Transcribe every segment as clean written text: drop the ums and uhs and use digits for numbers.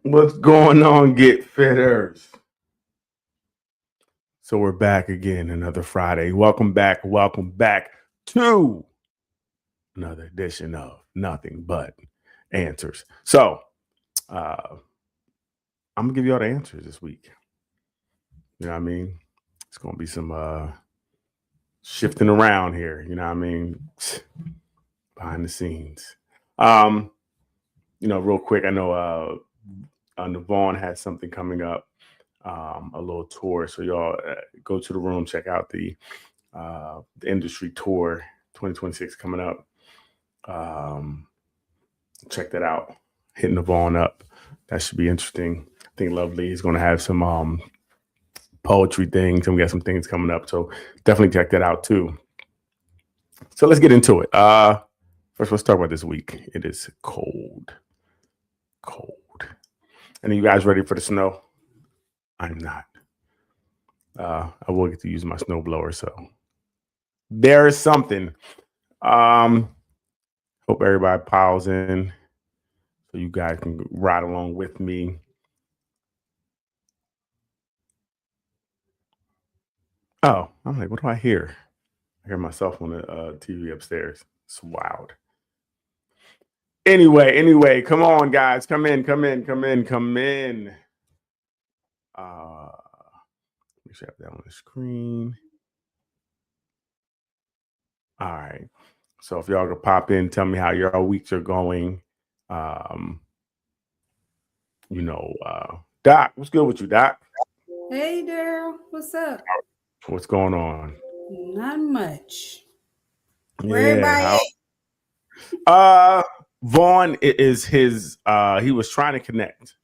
What's going on, Get Fitters? So we're back again, another Friday. Welcome back to another edition of Nothing But Answers. So I'm gonna give you all the answers this week. You know what I mean? It's gonna be some shifting around here. You know what I mean? Behind the scenes. Real quick, I know Navon has something coming up. A little tour. So y'all go to the room, check out the industry tour 2026 coming up. Check that out. Hitting the Vaughn up. That should be interesting. I think Lovely is going to have some poetry things, and we got some things coming up. So definitely check that out too. So let's get into it. First, let's talk about this week. It is cold. And are you guys ready for the snow? I'm not. I will get to use my snowblower, so there is something. Hope everybody piles in so you guys can ride along with me. Oh, I'm like, what do I hear? I hear myself on the TV upstairs. It's wild. Anyway, come on, guys. Come in. Make sure I have that on the screen. All right. So if y'all could pop in, tell me how your weeks are going. Doc, what's good with you, Doc? Hey, Daryl, what's up? What's going on? Not much. Where everybody Vaughn is his he was trying to connect.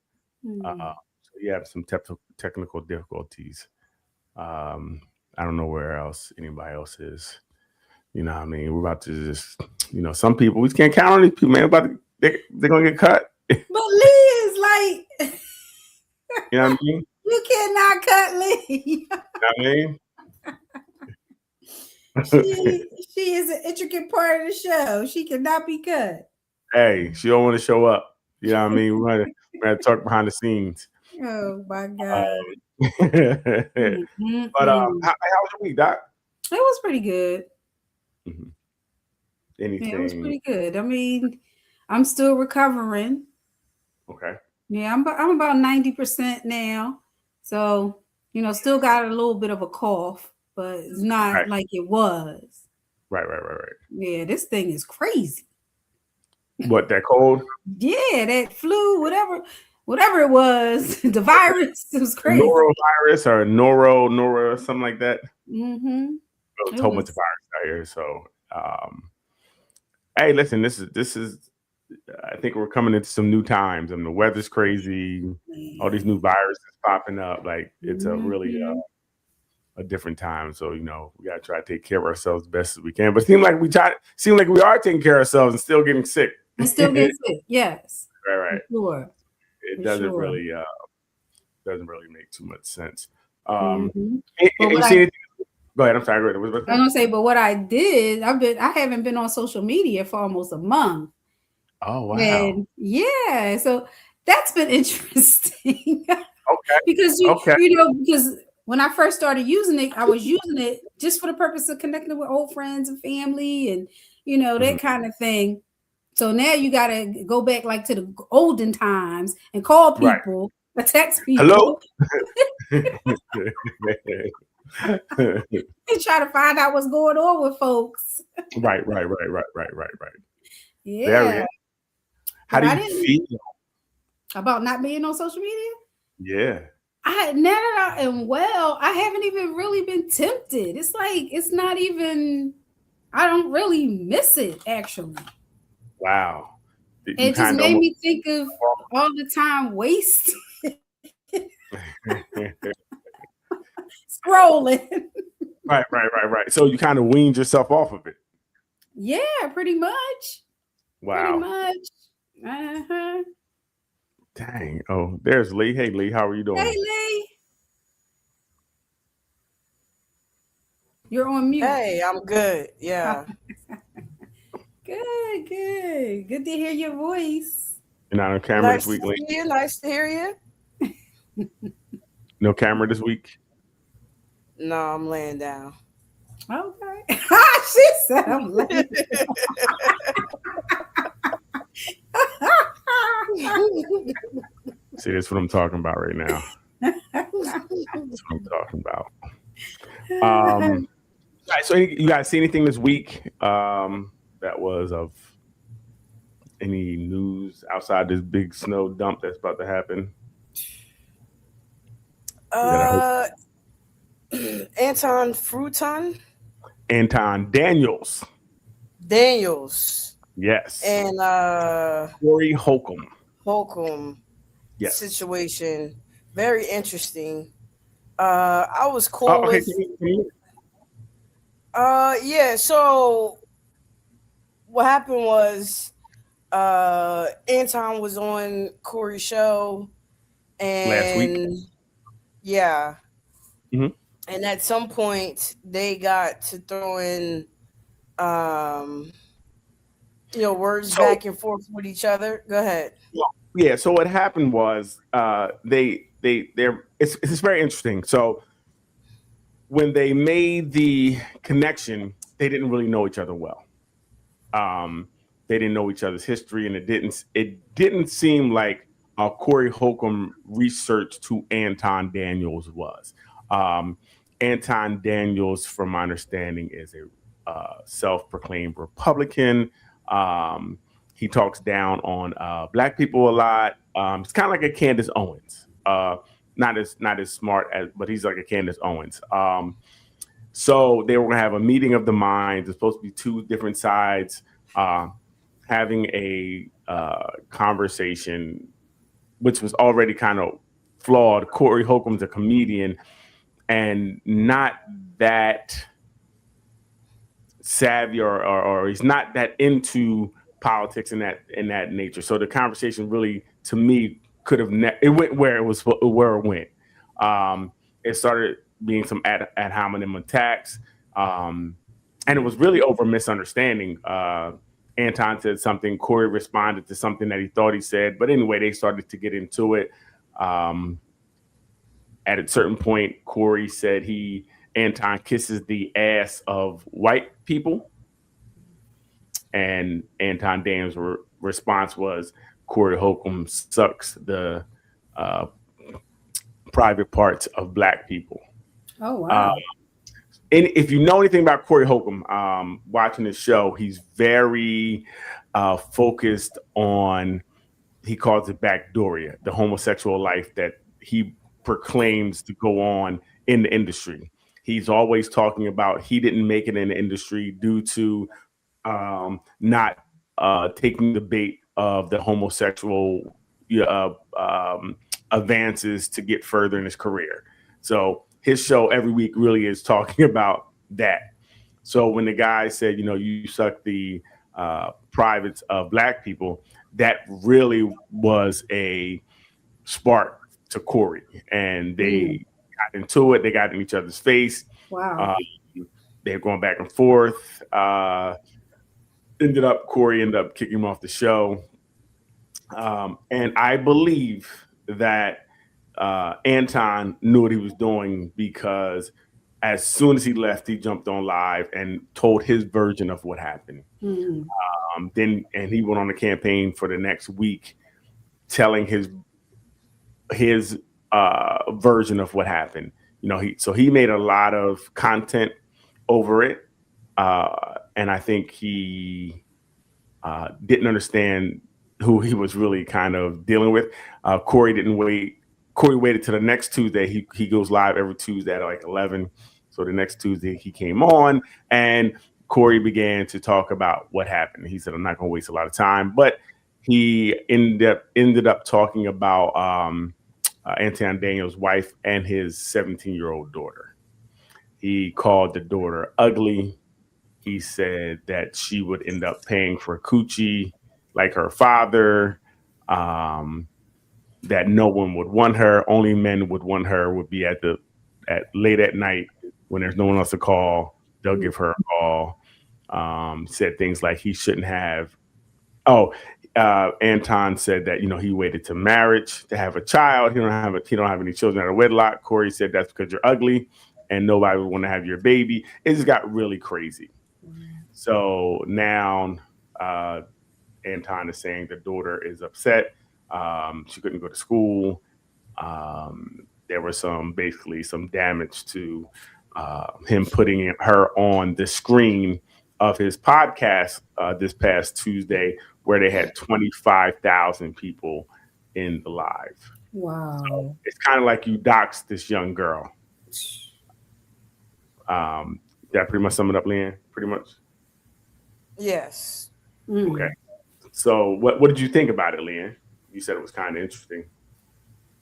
So he had some technical difficulties. I don't know where else anybody else is. You know what I mean? We're about to just, some people, we can't count on these people, man. They're going to get cut. But Lee is like, you know what I mean? You cannot cut Lee. You know what I mean? she is an intricate part of the show. She cannot be cut. Hey, she don't want to show up. You know what I mean? We're gonna talk behind the scenes. Oh my God. But how was your week, Doc? It was pretty good. Mm-hmm. Anything? Yeah, it was pretty good. I mean, I'm still recovering. Okay. Yeah, I'm about 90% now. So, still got a little bit of a cough, but it's not like it was. Right. Yeah, this thing is crazy. What, that cold? Yeah, that flu, whatever it was, the virus, it was crazy. Norovirus or noro, something like that. Mm-hmm. There's a whole bunch of viruses out here. So, hey, listen, this is. I think we're coming into some new times. I mean, the weather's crazy. All these new viruses popping up. Like it's a really a different time. So we gotta try to take care of ourselves as best as we can. But it seems like we are taking care of ourselves and still getting sick. And still getting sick. Yes. Right. For sure. It doesn't really make too much sense. Mm-hmm. You see anything? Go ahead. I'm sorry. I was gonna say, but what I did, I haven't been on social media for almost a month. Oh wow! And yeah, so that's been interesting. Okay. Because because when I first started using it, I was using it just for the purpose of connecting with old friends and family, and that kind of thing. So now you got to go back like to the olden times and call people, text people. Hello. And try to find out what's going on with folks. Right. Yeah. How do you feel about not being on social media? Yeah. Now that I am well, I haven't even really been tempted. It's like it's not even. I don't really miss it actually. Wow. It just made me think of all the time wasted. Scrolling. Right. So you kind of weaned yourself off of it. Yeah, pretty much. Wow. Pretty much. Dang. Oh, there's Lee. Hey, Lee. How are you doing? Hey, Lee. You're on mute. Hey, I'm good. Yeah. Good. Good to hear your voice. You're not on camera Nice this week, to Link? see you. Nice to hear you. No camera this week? No, I'm laying down. Okay. She said I'm late. See, that's what I'm talking about right now. That's what I'm talking about. All right, so you guys see anything this week that was of any news outside this big snow dump that's about to happen? Anton Fruton Anton Daniels. Yes. And Corey Holcomb. Yes. Situation. Very interesting. I was cool with. Yeah. So what happened was, Anton was on Corey's show, and last week. Yeah. Mm-hmm. And at some point, they got to throwing, words back and forth with each other. Go ahead. Yeah. So what happened was, it's very interesting. So when they made the connection, they didn't really know each other well. They didn't know each other's history, and it didn't seem like Corey Holcomb researched who Anton Daniels was. Anton Daniels, from my understanding, is a self-proclaimed Republican. He talks down on Black people a lot. It's kind of like a Candace Owens. Not as smart but he's like a Candace Owens. So they were going to have a meeting of the minds. It's supposed to be two different sides having a conversation, which was already kind of flawed. Corey Holcomb's a comedian and not that savvy or he's not that into politics in that nature. So the conversation really, to me, could have it went where it went. It started being some ad hominem attacks, and it was really over misunderstanding. Anton said something, Corey responded to something that he thought he said, but anyway, they started to get into it. At a certain point, Corey said Anton kisses the ass of white people, and Anton Daniels' response was Corey Holcomb sucks the private parts of Black people. Oh, wow. And if you know anything about Corey Holcomb, watching this show, he's very focused on, he calls it backdooria, the homosexual life that he proclaims to go on in the industry. He's always talking about he didn't make it in the industry due to not taking the bait of the homosexual advances to get further in his career. So his show every week really is talking about that. So when the guy said, you suck the privates of Black people, that really was a spark to Corey. And they got into it. They got in each other's face. Wow. They were going back and forth. Corey ended up kicking him off the show. And I believe that Anton knew what he was doing, because as soon as he left, he jumped on live and told his version of what happened. Then he went on the campaign for the next week, telling his version of what happened. He made a lot of content over it, and I think he didn't understand who he was really kind of dealing with. Corey didn't wait. Corey waited till the next Tuesday. He goes live every Tuesday at like 11. So the next Tuesday he came on, and Corey began to talk about what happened. He said, "I'm not going to waste a lot of time," but he ended up talking about Anton Daniels' wife and his 17-year-old daughter. He called the daughter ugly. He said that she would end up paying for coochie like her father, that no one would want her. Only men would want her, would be at late at night when there's no one else to call. They'll give her a call. Said things like he shouldn't have Oh, Anton said that he waited to marriage to have a child. He don't have any children out of wedlock. Corey said that's because you're ugly and nobody would want to have your baby. It just got really crazy. So now Anton is saying the daughter is upset. She couldn't go to school. There was basically some damage to him putting her on the screen of his podcast this past Tuesday, where they had 25,000 people in the live. Wow. So it's kind of like you doxed this young girl. That pretty much sum it up, Leanne? Pretty much? Yes. Okay. So what did you think about it, Leanne? You said it was kind of interesting.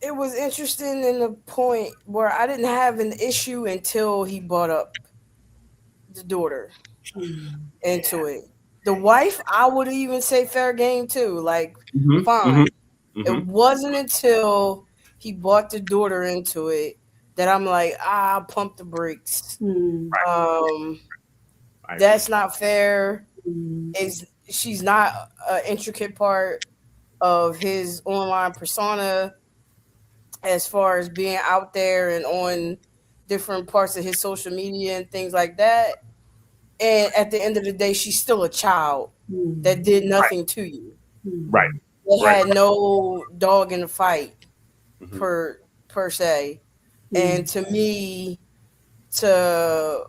It was interesting in the point where I didn't have an issue until he brought up the daughter into it. The wife, I would even say fair game too. Like, fine. It wasn't until he brought the daughter into it that I'm like, pump the brakes. That's not fair. She's not an intricate part of his online persona as far as being out there and on different parts of his social media and things like that. And at the end of the day, she's still a child that did nothing to you. Right. They had no dog in the fight per se. And to me, to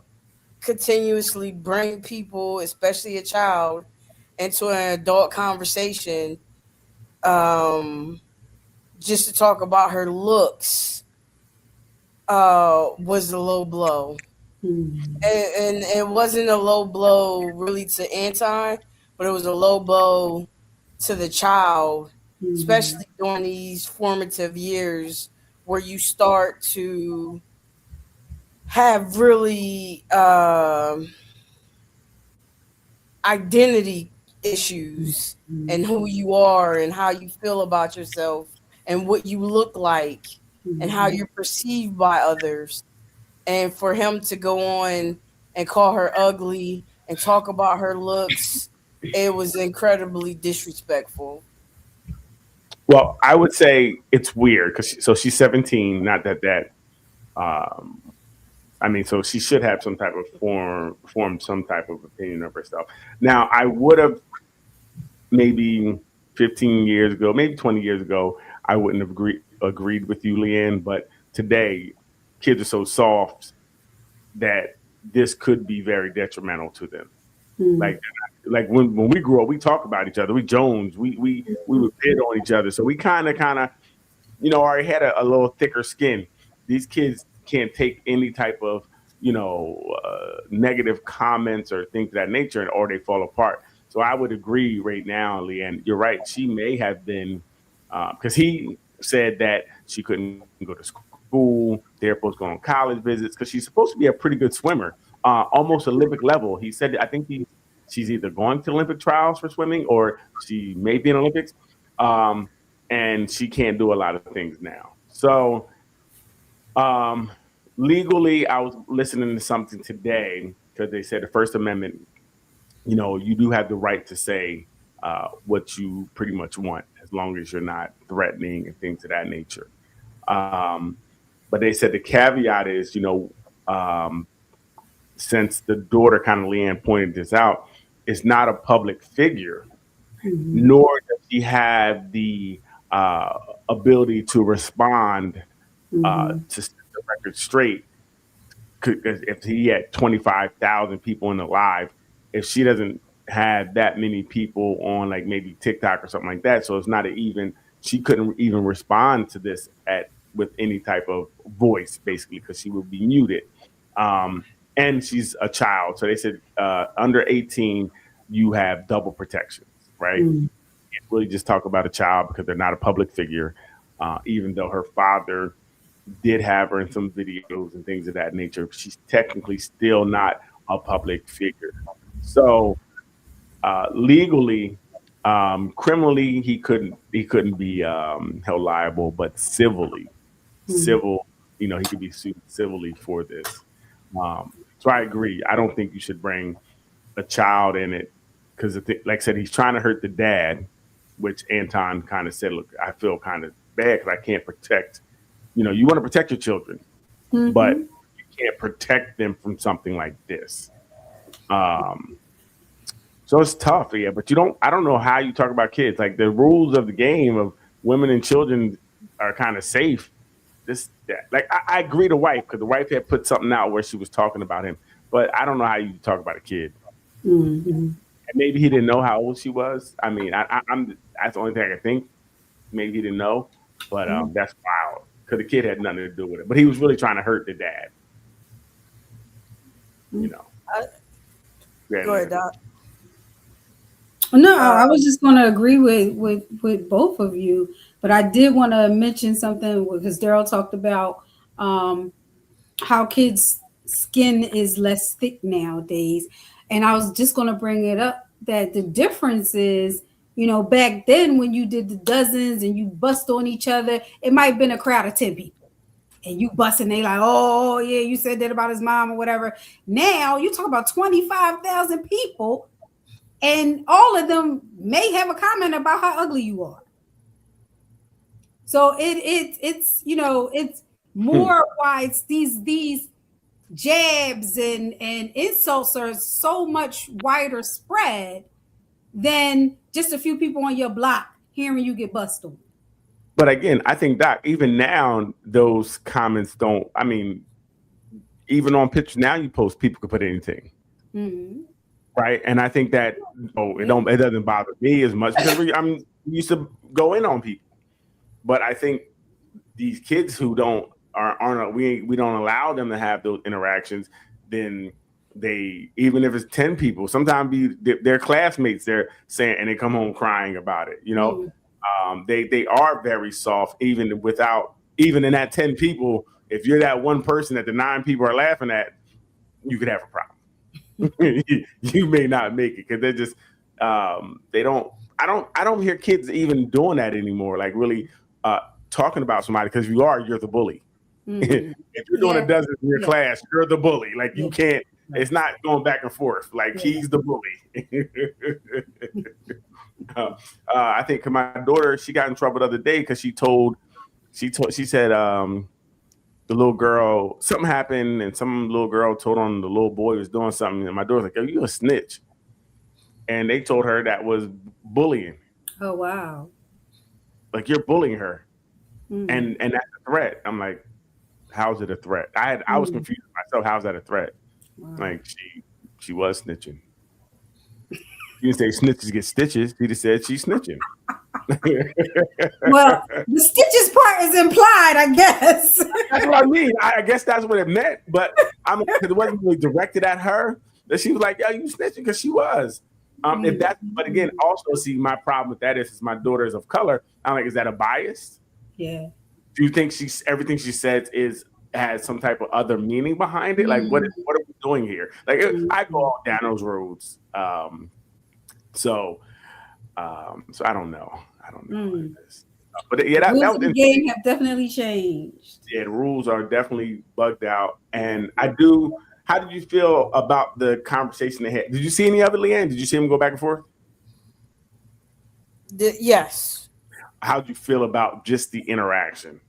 continuously bring people, especially a child, into an adult conversation, just to talk about her looks, was a low blow. And it wasn't a low blow really to Anton, but it was a low blow to the child, especially during these formative years where you start to have really identity issues and who you are and how you feel about yourself and what you look like and how you're perceived by others. And for him to go on and call her ugly and talk about her looks, it was incredibly disrespectful. Well, I would say it's weird because she's 17. Not that. So she should have some type of form some type of opinion of herself. Now, I would have maybe 15 years ago, maybe 20 years ago, I wouldn't have agreed with you, Leanne. But today, kids are so soft that this could be very detrimental to them. Like when we grew up, we talk about each other. We Jones, we would bid on each other. So we kind of, already had a little thicker skin. These kids can't take any type of, negative comments or things of that nature, or they fall apart. So I would agree right now, Leanne. You're right. She may have been, because he said that she couldn't go to school. They're supposed to go on college visits because she's supposed to be a pretty good swimmer, almost Olympic level. He said, I think she's either going to Olympic trials for swimming or she may be in Olympics. And she can't do a lot of things now. So legally, I was listening to something today because they said the First Amendment, you do have the right to say what you pretty much want as long as you're not threatening and things of that nature. But they said the caveat is, since the daughter, kind of Leanne pointed this out, is not a public figure, nor does she have the ability to respond to set the record straight. If he had 25,000 people in the live, if she doesn't have that many people on like maybe TikTok or something like that, so it's not she couldn't even respond to this with any type of voice, basically, because she would be muted. And she's a child. So they said under 18, you have double protections, right? You can't really just talk about a child because they're not a public figure, even though her father did have her in some videos and things of that nature. She's technically still not a public figure. So legally, criminally, he couldn't be held liable, but civilly, he could be sued civilly for this. So I agree. I don't think you should bring a child in it because like I said, he's trying to hurt the dad, which Anton kind of said, look, I feel kind of bad because I can't protect, you want to protect your children, but you can't protect them from something like this. So it's tough, yeah, but I don't know how you talk about kids. Like the rules of the game of women and children are kind of safe. I agree the wife, because the wife had put something out where she was talking about him, but I don't know how you talk about a kid. And maybe he didn't know how old she was. I mean, I'm that's the only thing I can think. Maybe he didn't know, but that's wild because the kid had nothing to do with it. But he was really trying to hurt the dad. Go ahead, Doc. No, I was just going to agree with both of you, but I did want to mention something because Daryl talked about how kids' skin is less thick nowadays, and I was just going to bring it up that the difference is, back then when you did the dozens and you bust on each other, it might have been a crowd of 10 people, and you bust and they like, oh yeah, you said that about his mom or whatever. Now you talk about 25,000 people. And all of them may have a comment about how ugly you are. So it's more why it's these jabs and insults are so much wider spread than just a few people on your block hearing you get busted on. But again, I think, Doc, even now those comments don't. I mean, even on pictures now you post, people can put anything. Right, and I think that it doesn't bother me as much because I'm used to go in on people, but I think these kids who we don't allow them to have those interactions. Then they, even if it's 10 people, sometimes their classmates, they're saying, and they come home crying about it. They are very soft, even in that 10 people. If you're that one person that the 9 people are laughing at, you could have a problem. You may not make it because they're just they don't. I don't hear kids even doing that anymore. Like really talking about somebody because you're the bully. If you're doing a dozen in your class, you're the bully. Like you can't. It's not going back and forth. Like he's the bully. I think my daughter, she got in trouble the other day because she said the little girl, something happened, and some little girl told on the little boy was doing something, and my daughter's like, "Yo, you a snitch," and they told her that was bullying. Oh wow! Like you're bullying her, and that's a threat. I'm like, how's it a threat? I was confused myself. How's that a threat? Wow. Like she was snitching. You didn't say snitches get stitches. He just said she's snitching. Well, the stitches part is implied, I guess. That's what I mean. I guess that's what it meant, but because it wasn't really directed at her. That she was like, "Yeah, you snitching," because she was. But again, also see my problem with that is my daughter is of color. I'm like, is that a bias? Yeah. Do you think everything she says has some type of other meaning behind it? Like, what are we doing here? Like, I go all down those roads. So I don't know. What it is. But yeah, that was the game have definitely changed. Yeah, the rules are definitely bugged out. And how did you feel about the conversation they had? Did you see any of it, Leanne? Did you see them go back and forth? Yes. How did you feel about just the interaction?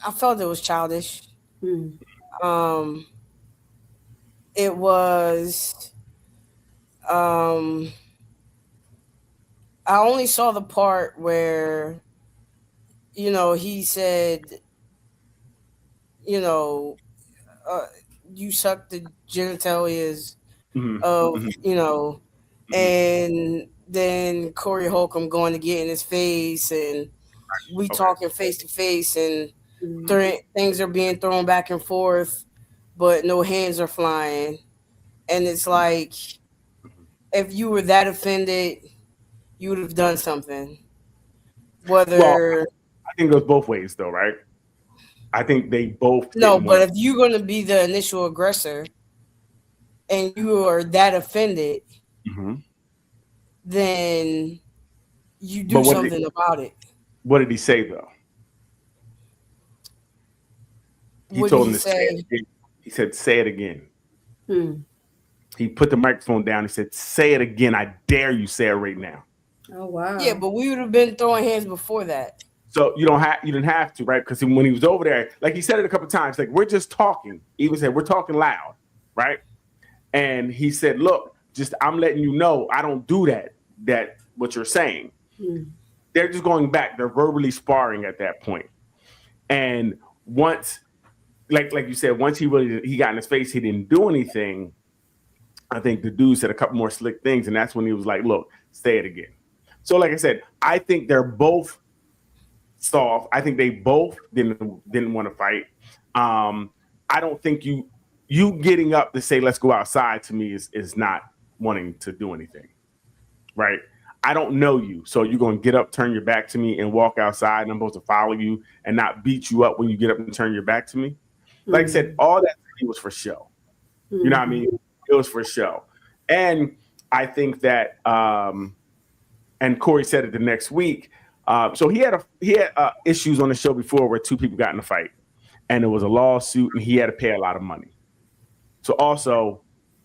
I felt it was childish. It was I only saw the part where, he said, you suck the genitalias of, and then Corey Holcomb going to get in his face and we talking face to face and things are being thrown back and forth, but no hands are flying. And it's like, if you were that offended, you would have done something. I think it goes both ways, though, right? I think they both. No, but if you're going to be the initial aggressor and you are that offended, then you do something about it. What did he say, though? He told him to say it again. He said, "Say it again." He put the microphone down. He said, "Say it again. I dare you say it right now." Oh wow. Yeah, but we would have been throwing hands before that. So you didn't have to, right? Because when he was over there, like he said it a couple of times, like we're just talking. He even said we're talking loud, right? And he said, "Look, I'm letting you know I don't do that. That what you're saying." They're just going back. They're verbally sparring at that point. And once, like you said, once he got in his face, he didn't do anything. I think the dude said a couple more slick things, and that's when he was like, "Look, say it again." So, like I said, I think they're both soft. I think they both didn't want to fight. I don't think you getting up to say let's go outside to me is not wanting to do anything, right? I don't know you, so you're going to get up, turn your back to me, and walk outside, and I'm supposed to follow you and not beat you up when you get up and turn your back to me. Like I said, all that was for show. You know what I mean? It was for show. And I think that, and Corey said it the next week. So he had issues on the show before where two people got in a fight, and it was a lawsuit, and he had to pay a lot of money. So also,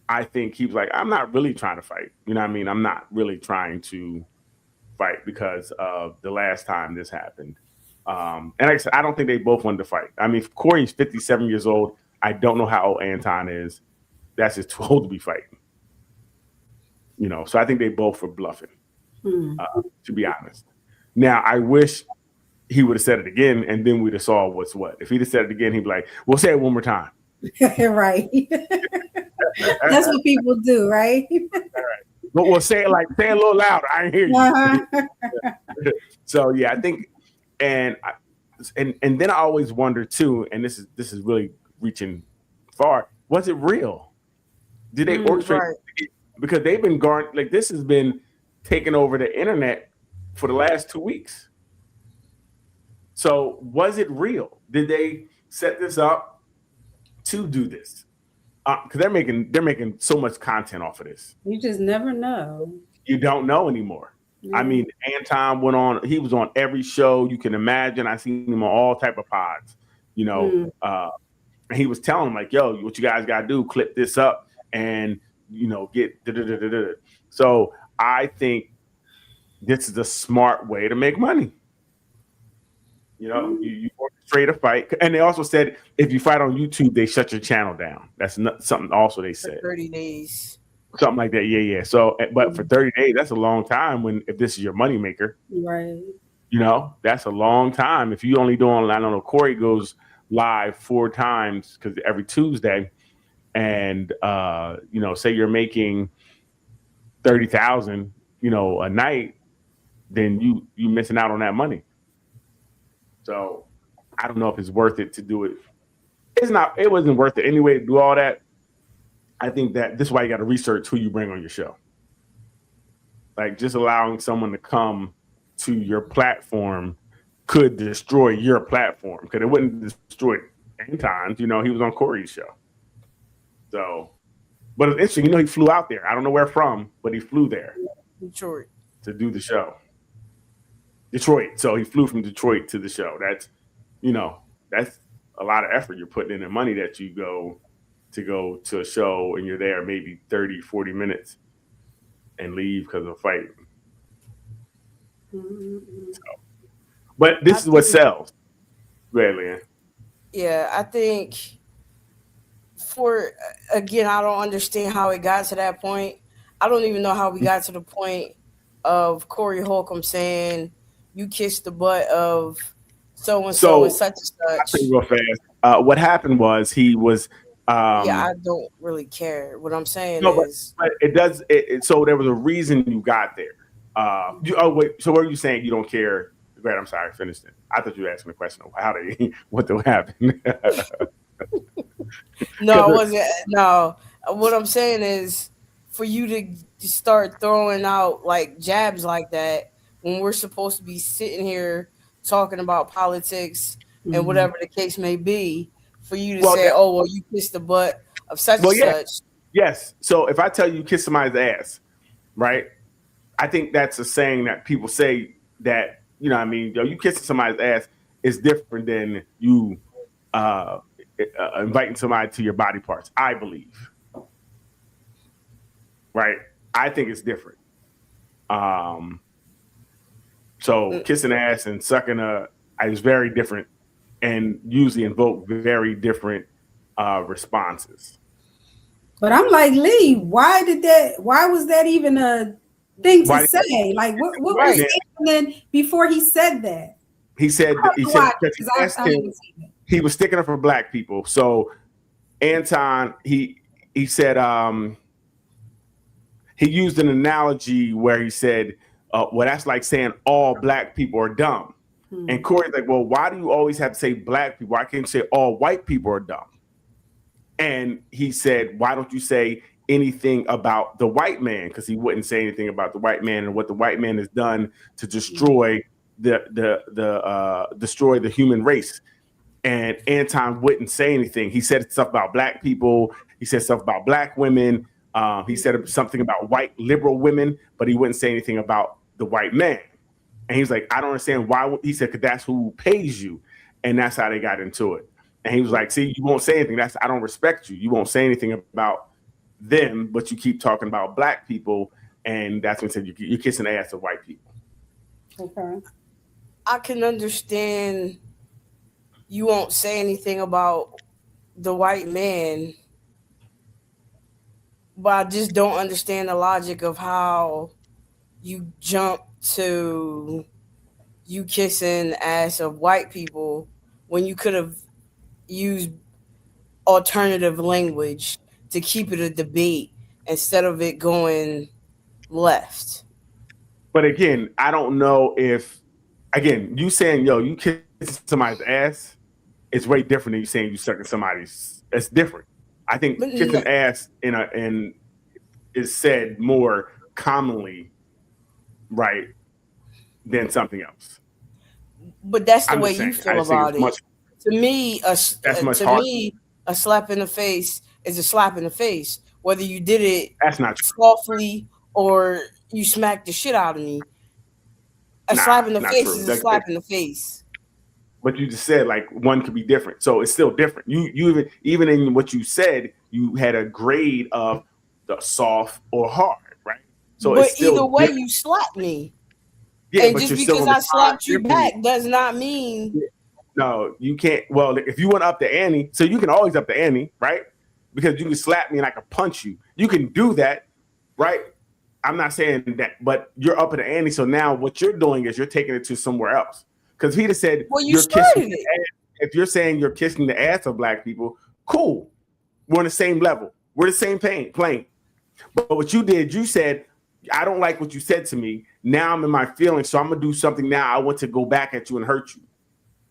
I think he was like, I'm not really trying to fight. You know what I mean? I'm not really trying to fight because of the last time this happened. And like I said, I don't think they both wanted to fight. I mean, Corey's 57 years old. I don't know how old Anton is. That's just too old to be fighting. You know, so I think they both were bluffing, to be honest. Now, I wish he would have said it again, and then we'd have saw what's what. If he'd have said it again, he'd be like, "We'll say it one more time." Right. That's what people do, right? All right. But we'll say it a little louder. I didn't hear you. Uh-huh. So yeah, I think, and then I always wonder too, and this is really reaching far. Was it real? Did they orchestrate? Right. Because they've been like this has been taking over the internet for the last 2 weeks. So was it real? Did they set this up to do this? Because they're making so much content off of this. You just never know. You don't know anymore. I mean, Anton he was on every show you can imagine. I seen him on all type of pods, you know. And he was telling them like, "Yo, what you guys got to do, clip this up and, you know, get da-da-da-da-da." So I think this is a smart way to make money. You know, you orchestrate a fight. And they also said if you fight on YouTube, they shut your channel down. That's not something also they said. 30 days. Something like that. Yeah. So, but for 30 days, that's a long time if this is your moneymaker. Right. You know, that's a long time. If you only doing, I don't know, Corey goes live 4 times because every Tuesday. And, you know, say you're making 30,000, you know, a night, then you missing out on that money. So I don't know if it's worth it to do it. It wasn't worth it anyway to do all that. I think that this is why you got to research who you bring on your show. Like just allowing someone to come to your platform could destroy your platform because it wouldn't destroy Anton's. You know, he was on Corey's show. So, but it's interesting. You know, he flew out there. I don't know where from, but he flew there. Detroit. To do the show. Detroit. So he flew from Detroit to the show. That's, you know, that's a lot of effort you're putting in and money that you go to a show and you're there maybe 30, 40 minutes and leave because of a fight. So, but this is what sells. Go ahead, Leanne. Yeah, I think again, I don't understand how it got to that point. I don't even know how we got to the point of Corey Holcomb saying you kissed the butt of so-and-so and such and such. I'll tell you real fast. What happened was he was I don't really care. What I'm saying is but it does so there was a reason you got there. So what are you saying you don't care? Great, I'm sorry, I finished it. I thought you were asking a question of what happened. No, it wasn't. No, what I'm saying is for you to start throwing out like jabs like that when we're supposed to be sitting here talking about politics and whatever the case may be, for you to say, "Oh, well, you kissed the butt of such and such." Yes. So if I tell you kiss somebody's ass, right? I think that's a saying that people say that, you know what I mean? You kissing somebody's ass is different than you inviting somebody to your body parts, I believe. right? I think it's different. So kissing ass and sucking is very different, and usually invoke very different responses. But I'm like, Lee, why was that even a thing to say? Like, what was happening before he said that? He said he was sticking up for black people. So Anton, he said he used an analogy where he said, well, that's like saying all black people are dumb. And Corey's like, well, why do you always have to say black people? Why can't you say all white people are dumb? And he said, why don't you say anything about the white man? Because he wouldn't say anything about the white man and what the white man has done to destroy destroy the human race. And Anton wouldn't say anything. He said stuff about black people. He said stuff about black women. He said something about white liberal women, but he wouldn't say anything about the white man. And he was like, I don't understand why. He said, because that's who pays you. And that's how they got into it. And he was like, see, you won't say anything. I don't respect you. You won't say anything about them, but you keep talking about black people. And that's when he said, you're kissing the ass of white people. Okay. I can understand you won't say anything about the white man, but I just don't understand the logic of how you jump to you kissing ass of white people when you could have used alternative language to keep it a debate instead of it going left. But again, I don't know if, again, you saying, yo, you kiss somebody's ass is way different than you saying you sucking somebody's. It's different. I think kissing ass in is said more commonly, right, than something else. But that's the way you feel about it. To me, a slap in the face is a slap in the face. Whether you did it softly or you smacked the shit out of me, slap in the face is a slap in the face. But you just said like one could be different, so it's still different. You even in what you said, you had a grade of the soft or hard, right? So but it's still either way, different. You slapped me. Yeah, and but just because I slapped you back does not mean. No, you can't. Well, if you went up the ante, so you can always up the ante, right? Because you can slap me and I can punch you. You can do that, right? I'm not saying that, but you're up at the ante. So now what you're doing is you're taking it to somewhere else. Because he just said, well, you're kissing it. If you're saying you're kissing the ass of black people, cool. We're on the same level. We're the same plane. But what you did, you said, I don't like what you said to me. Now I'm in my feelings, so I'm gonna do something now. I want to go back at you and hurt you.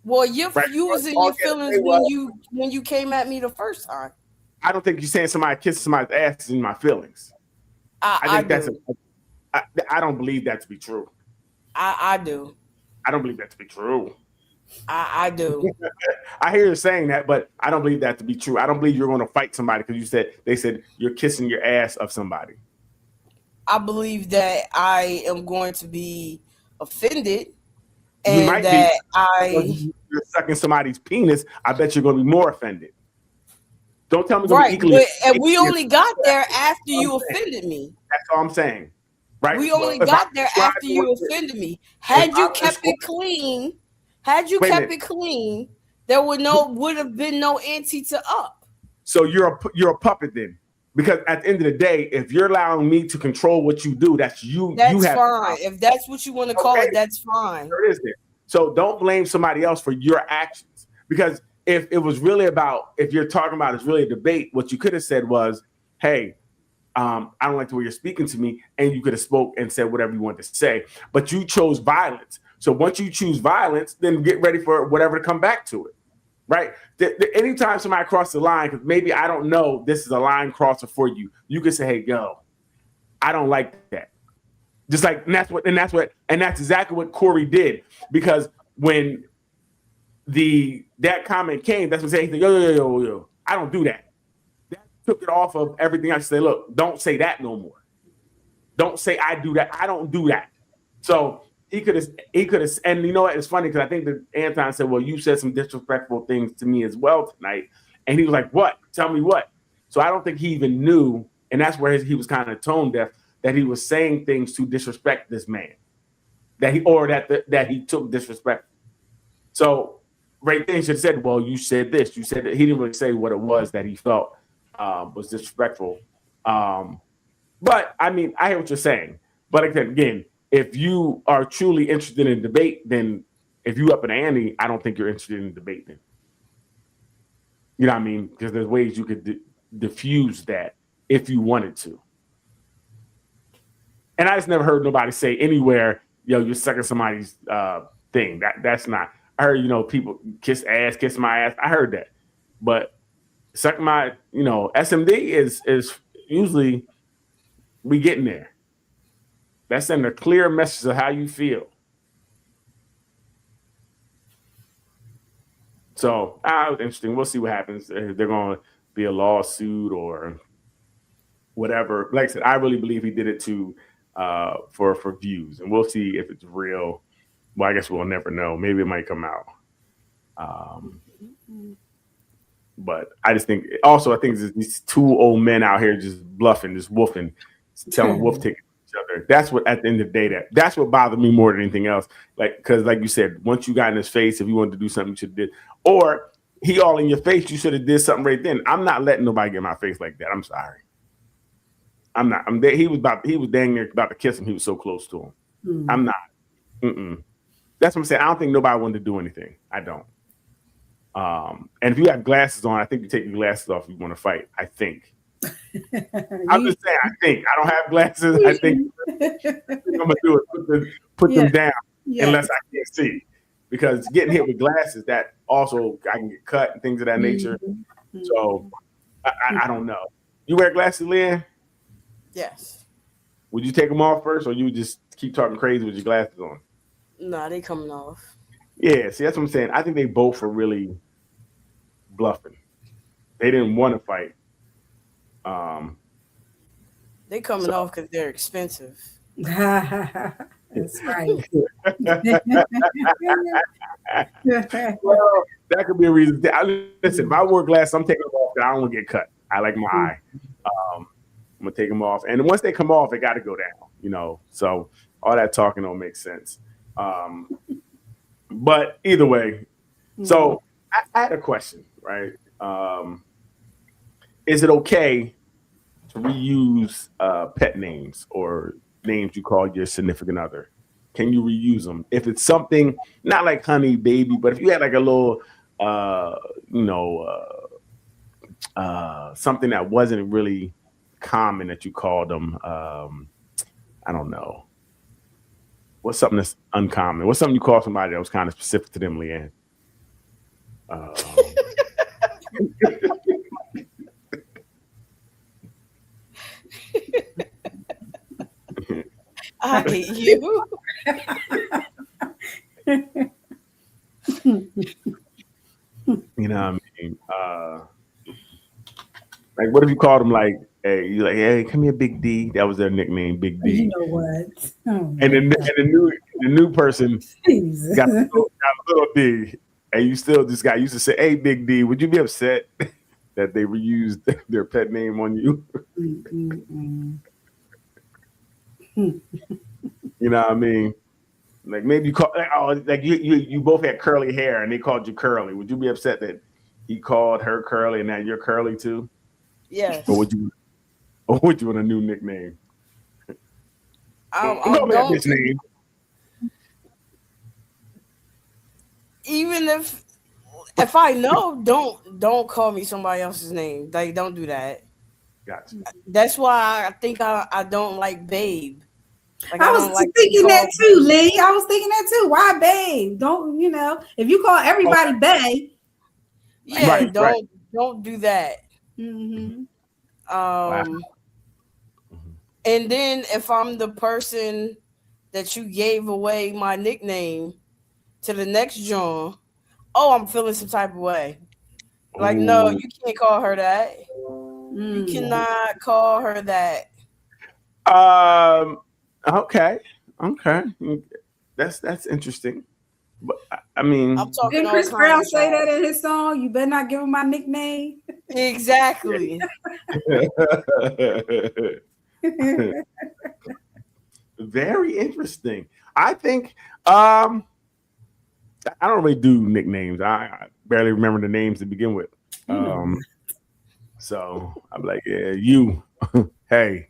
Well, you was in your feelings when you came at me the first time. I don't think you're saying somebody kissing somebody's ass is in my feelings. I don't believe that to be true. I do. I don't believe that to be true. I do. I hear you saying that, but I don't believe that to be true. I don't believe you're going to fight somebody because they said you're kissing your ass of somebody. I believe that I am going to be offended, and that you're sucking somebody's penis. I bet you're going to be more offended. Don't tell me. Right, and we only got there after you offended me. That's all I'm saying. Right. We only got there after you offended me. Had you kept it clean, there would have been no ante to up. So you're a puppet then, because at the end of the day, if you're allowing me to control what you do, that's you. That's fine. If that's what you want to call it, that's fine. There is there. So don't blame somebody else for your actions, because if it was really about, if you're talking about it's really a debate, what you could have said was, hey, I don't like the way you're speaking to me, and you could have spoke and said whatever you wanted to say, but you chose violence. So once you choose violence, then get ready for whatever to come back to it, right? Anytime somebody crosses the line, because maybe I don't know this is a line crosser for you, you can say, hey, yo, I don't like that. Just like, and that's exactly what Corey did, because when that comment came, that's what saying, yo, I don't do that. That took it off of everything. I say, look, don't say that no more. Don't say I do that. I don't do that. So he could have, and you know what? It's funny because I think that Anton said, well, you said some disrespectful things to me as well tonight. And he was like, what? Tell me what? So I don't think he even knew and that's where he was kind of tone deaf. That he was saying things to disrespect this man, that he took disrespect. So right then, he should have said, "Well, you said this. You said that." He didn't really say what it was that he felt was disrespectful. But I mean, I hear what you're saying. But again, if you are truly interested in debate, then if you up an ante, I don't think you're interested in debate. Then you know what I mean? Because there's ways you could diffuse that if you wanted to. And I just never heard nobody say anywhere, "Yo, you're sucking somebody's thing." That's not. I heard, people kiss my ass. I heard that, but suck my, SMD is usually we getting there. That's sending a clear message of how you feel. So it was interesting. We'll see what happens. If they're going to be a lawsuit or whatever. Like I said, I really believe he did it for views, and we'll see if it's real. Well, I guess we'll never know. Maybe it might come out. But I just think also, I think these two old men out here just bluffing, just woofing, telling wolf tickets to each other. That's what, at the end of the day, that's what bothered me more than anything else. Because like you said, once you got in his face, if you wanted to do something, you should have did. Or he all in your face, you should have did something right then. I'm not letting nobody get in my face like that. I'm sorry. I'm not. He was dang near about to kiss him. He was so close to him. I'm not. That's what I'm saying. I don't think nobody wanted to do anything. I don't. And if you have glasses on, I think you take your glasses off if you want to fight. I think. I'm just saying. I think. I don't have glasses. I think I'm gonna do it. Put them down unless I can't see. Because getting hit with glasses, that also I can get cut and things of that nature. So I don't know. You wear glasses, Leanne? Yes. Would you take them off first, or you just keep talking crazy with your glasses on? Nah, they coming off. Yeah, see, that's what I'm saying. I think they both are really bluffing. They didn't want to fight. They coming off because they're expensive. That's right. Well, that could be a reason. Listen, if I wear glasses, I'm taking them off because I don't want to get cut. I like my eye. I'm gonna take them off, and once they come off, it got to go down. So all that talking don't make sense. But either way, so I had a question, right? Is it okay to reuse pet names or names you call your significant other? Can you reuse them if it's something not like honey, baby, but if you had like a little, something that wasn't really common that you called them? I don't know. What's something that's uncommon? What's something you call somebody that was kind of specific to them, Leanne? I hate you. You know what I mean? Like, what if you called them like, hey, come here, Big D. That was their nickname, Big D. You know what? And the new person got a little D, and you still just got used to say, "Hey, Big D." Would you be upset that they reused their pet name on you? You know what I mean? Like maybe you call you both had curly hair and they called you Curly. Would you be upset that he called her Curly and now you're Curly too? Yes. Or would you want a new nickname? Don't, name. Even if I know, don't call me somebody else's name. Like, don't do that. Gotcha. That's why I think I don't like Babe. Like, I was thinking that too, Lee. I was thinking that too. Why Babe? Don't if you call everybody Babe. Yeah, don't do that. Mm-hmm. And then if I'm the person that you gave away my nickname to the next John, I'm feeling some type of way. Like, no, you can't call her that. You cannot call her that. Okay. That's interesting. But I mean, I'm talking Didn't all Chris kinds Brown of say trash. that in his song? You better not give him my nickname. Exactly. very interesting. I think I don't really do nicknames. I barely remember the names to begin with. So I'm like, yeah, you, hey,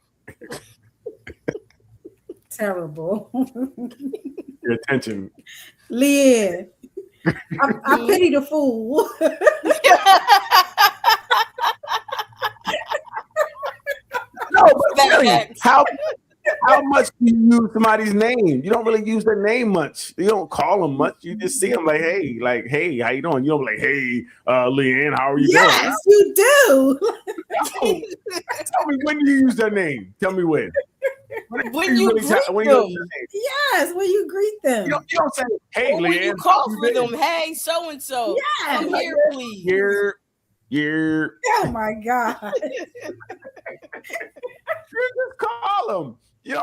Terrible. your attention. Leah. I pity the fool. No, but really, how much do you use somebody's name? You don't really use their name much. You don't call them much. You just see them like, hey, how you doing? You don't be like, hey, Leanne, how are you doing? Yes, you do. No. Tell me when you use their name. Tell me when. When you greet them. Yes, when you greet them. You don't say, hey, Or Leanne. when you call for them, hey, so and so, Yes. come here, please. You're. Oh my God. You just call them. You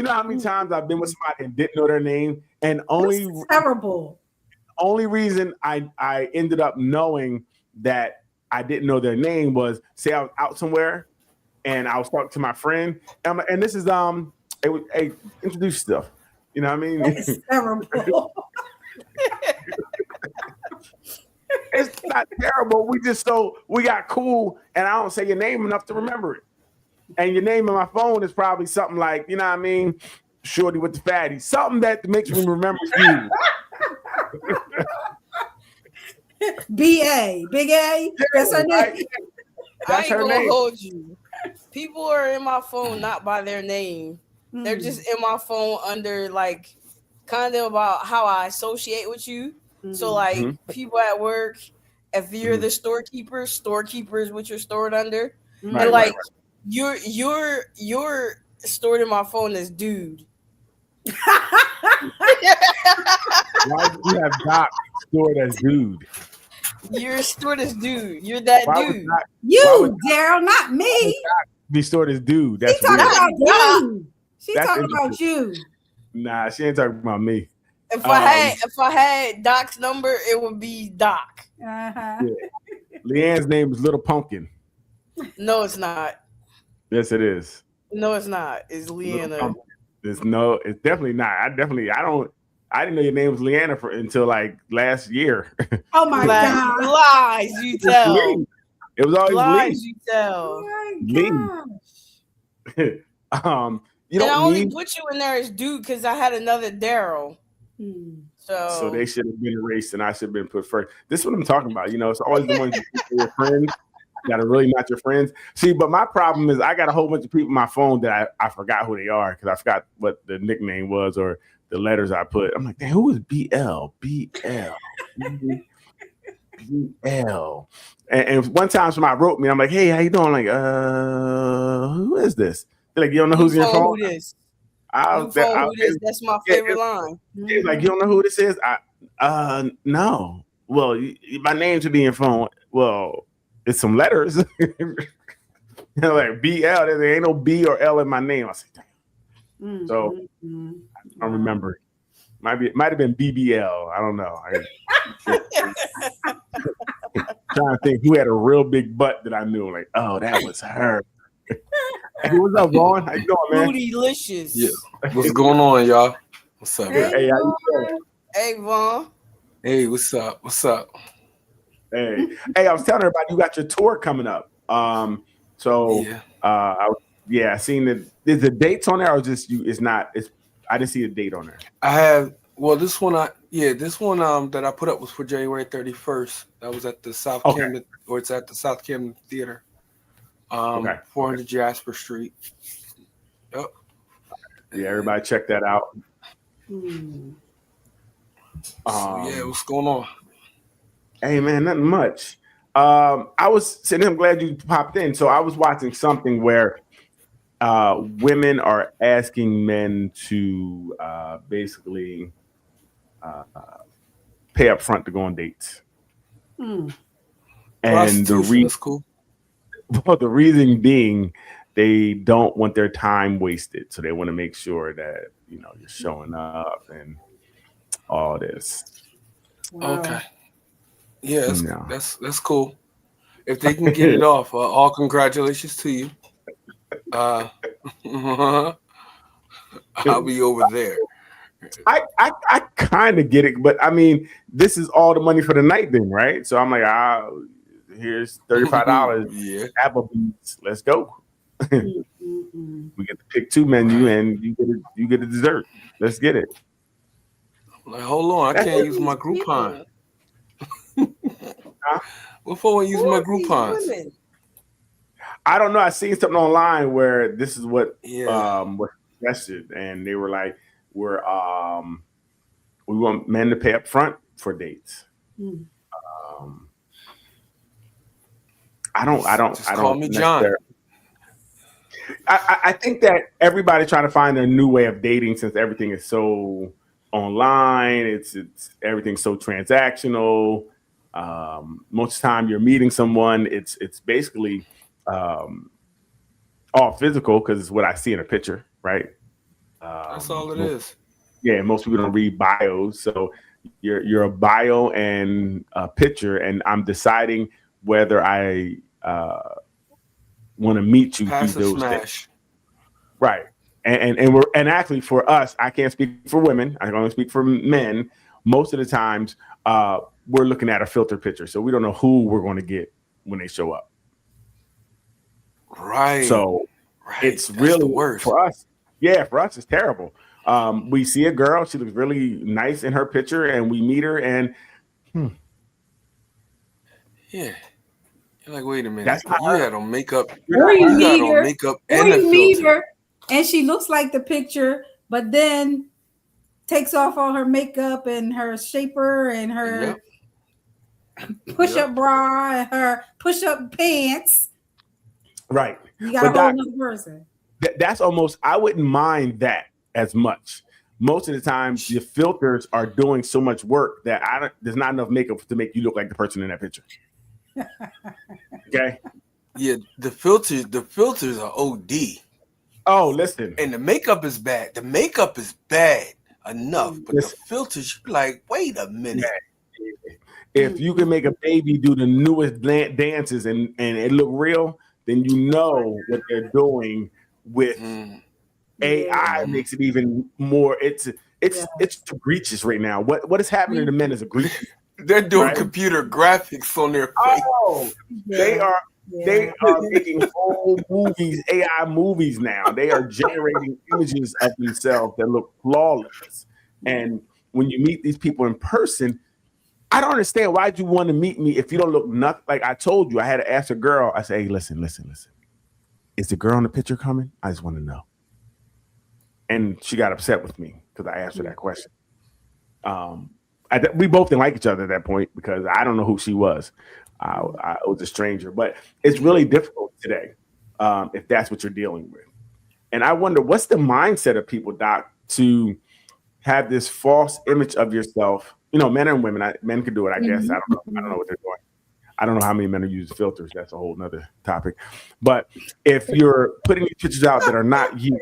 know how many times I've been with somebody and didn't know their name, and only terrible. Only reason I ended up knowing that I didn't know their name was, say I was out somewhere and I was talking to my friend, and this is it was, hey, introduce yourself. You know what I mean? It's terrible. It's not terrible. We got cool, and I don't say your name enough to remember it. And your name on my phone is probably something like, you know what I mean, Shorty with the fatty, something that makes me remember you. B.A. Big A. That's her name. That's her name. I ain't gonna hold you. People are in my phone not by their name. They're just in my phone under like kind of about how I associate with you. So like people at work, if you're the storekeeper is what you're stored under. Right, and like right. you're stored in my phone as dude. Why do you have Doc stored as dude? You're stored as dude. You're that dude. You, Daryl, not me. Be stored as dude. That's she talking weird. about you. She's That's talking about you. Nah, she ain't talking about me. If I had Doc's number, it would be Doc. Uh-huh. Yeah. Leanne's name is Little Pumpkin. No, it's not. Yes, it is. No, it's not. It's Leanna. It's definitely not. I didn't know your name was Leanna until like last year. Oh my God. Lies you tell. It was always lies Lee. you tell. Oh my gosh. And I only put you in there as dude because I had another Daryl. So they should have been erased and I should have been put first. This is what I'm talking about. It's always the ones you think are your friends that are really not your friends. See, but my problem is I got a whole bunch of people on my phone that I forgot who they are because I forgot what the nickname was or the letters I put. I'm like, who is BL? BL. And one time somebody wrote me, I'm like, hey, how you doing? I'm like, who is this? They're like, you don't know who's in your phone? Who this? That's my favorite line. It's like, you don't know who this is? No. Well, my name should be in your phone. Well, it's some letters. Like BL, there ain't no B or L in my name. I said, damn. So I don't remember. It might have been BBL. I don't know. Trying to think who had a real big butt that I knew. Like, oh, that was her. Hey, what's up, Vaughn? How you doing, man? Bootylicious. Yeah. What's going on, y'all? What's up? Hey, how you doing? Hey, Vaughn. Hey, what's up? What's up? Hey, I was telling everybody you got your tour coming up. I seen that. Is the dates on there or just you? It's not. I didn't see a date on there. I have. Well, this one that I put up was for January 31st. That was at the South Camden, or it's at the South Camden Theater. 400 Jasper Street. Yep. Yeah, everybody check that out. What's going on? Hey man, nothing much. I was sitting. I'm glad you popped in. So I was watching something where women are asking men to basically pay up front to go on dates. And that's cool. Well, the reason being they don't want their time wasted. So they want to make sure that, you're showing up and all this. Wow. Okay. Yeah, No. that's cool. If they can get it off, all congratulations to you. I'll be over there. I kind of get it, but I mean, this is all the money for the night, then, right? So I'm like, here's $35. Yeah. Applebee's, let's go. We get the pick 2 menu, and you get a dessert. Let's get it. Like, hold on, I can't use my Groupon. What for? I use my Groupons. I don't know. I seen something online where this is what was suggested, and they were like, we want men to pay up front for dates. I don't call me John. I think that everybody trying to find a new way of dating since everything is so online. It's everything's so transactional. Most of the time you're meeting someone, it's basically all physical because it's what I see in a picture, right? That's all it is. Yeah, most people don't read bios, so you're a bio and a picture, and I'm deciding whether I want to meet you Pass through those smash. days. Right. And actually for us, I can't speak for women. I can only speak for men. Most of the times, we're looking at a filter picture, so we don't know who we're going to get when they show up. Right. So it's really worse for us. Yeah, for us, it's terrible. We see a girl, she looks really nice in her picture, and we meet her, and yeah. You're like, wait a minute. That's you had on makeup. Or you meet her, and or you meet her, and she looks like the picture, but then takes off all her makeup and her shaper and her push-up bra and her push-up pants. Right. You got a whole new person. That's almost, I wouldn't mind that as much. Most of the time, the filters are doing so much work that there's not enough makeup to make you look like the person in that picture. Okay. Yeah, the filters are OD. Oh, listen. And the makeup is bad. The makeup is bad enough, but the filters, you're like, wait a minute. If you can make a baby do the newest dances and it look real, then you know what they're doing with AI makes it even more. It's egregious right now. What is happening to men is egregious. They're doing computer graphics on their face. Oh, they are making whole movies, AI movies now. They are generating images of themselves that look flawless. And when you meet these people in person, I don't understand why'd you want to meet me if you don't look nothing like I told you. I had to ask a girl. I say, hey, listen. Is the girl in the picture coming? I just want to know. And she got upset with me because I asked her that question. We both didn't like each other at that point because I don't know who she was. I was a stranger, but it's really difficult today if that's what you're dealing with. And I wonder, what's the mindset of people, Doc, to have this false image of yourself? You know, men and women, men can do it, I guess. I don't know what they're doing. I don't know how many men are using filters. That's a whole nother topic. But if you're putting these pictures out that are not you,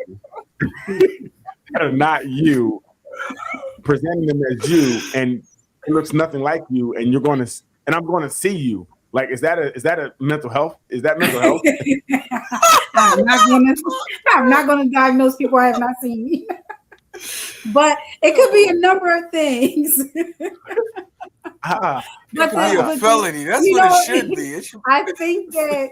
presenting them as you, and it looks nothing like you, and I'm going to see you. Like, is that a mental health? Is that mental health? I'm not going to diagnose people I have not seen. But it could be a number of things. But a felony. That's what it should be. I think that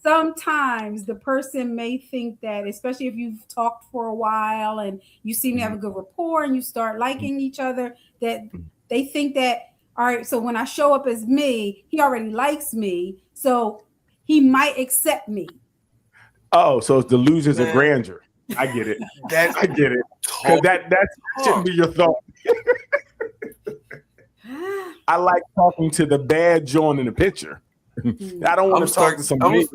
sometimes the person may think that, especially if you've talked for a while and you seem to have a good rapport and you start liking each other, that they think that, all right, so when I show up as me, he already likes me, so he might accept me. Oh, so it's delusions of grandeur. I get it. I get it. Because that shouldn't be your thought. I like talking to the bad John in the picture. I don't want to talk to somebody.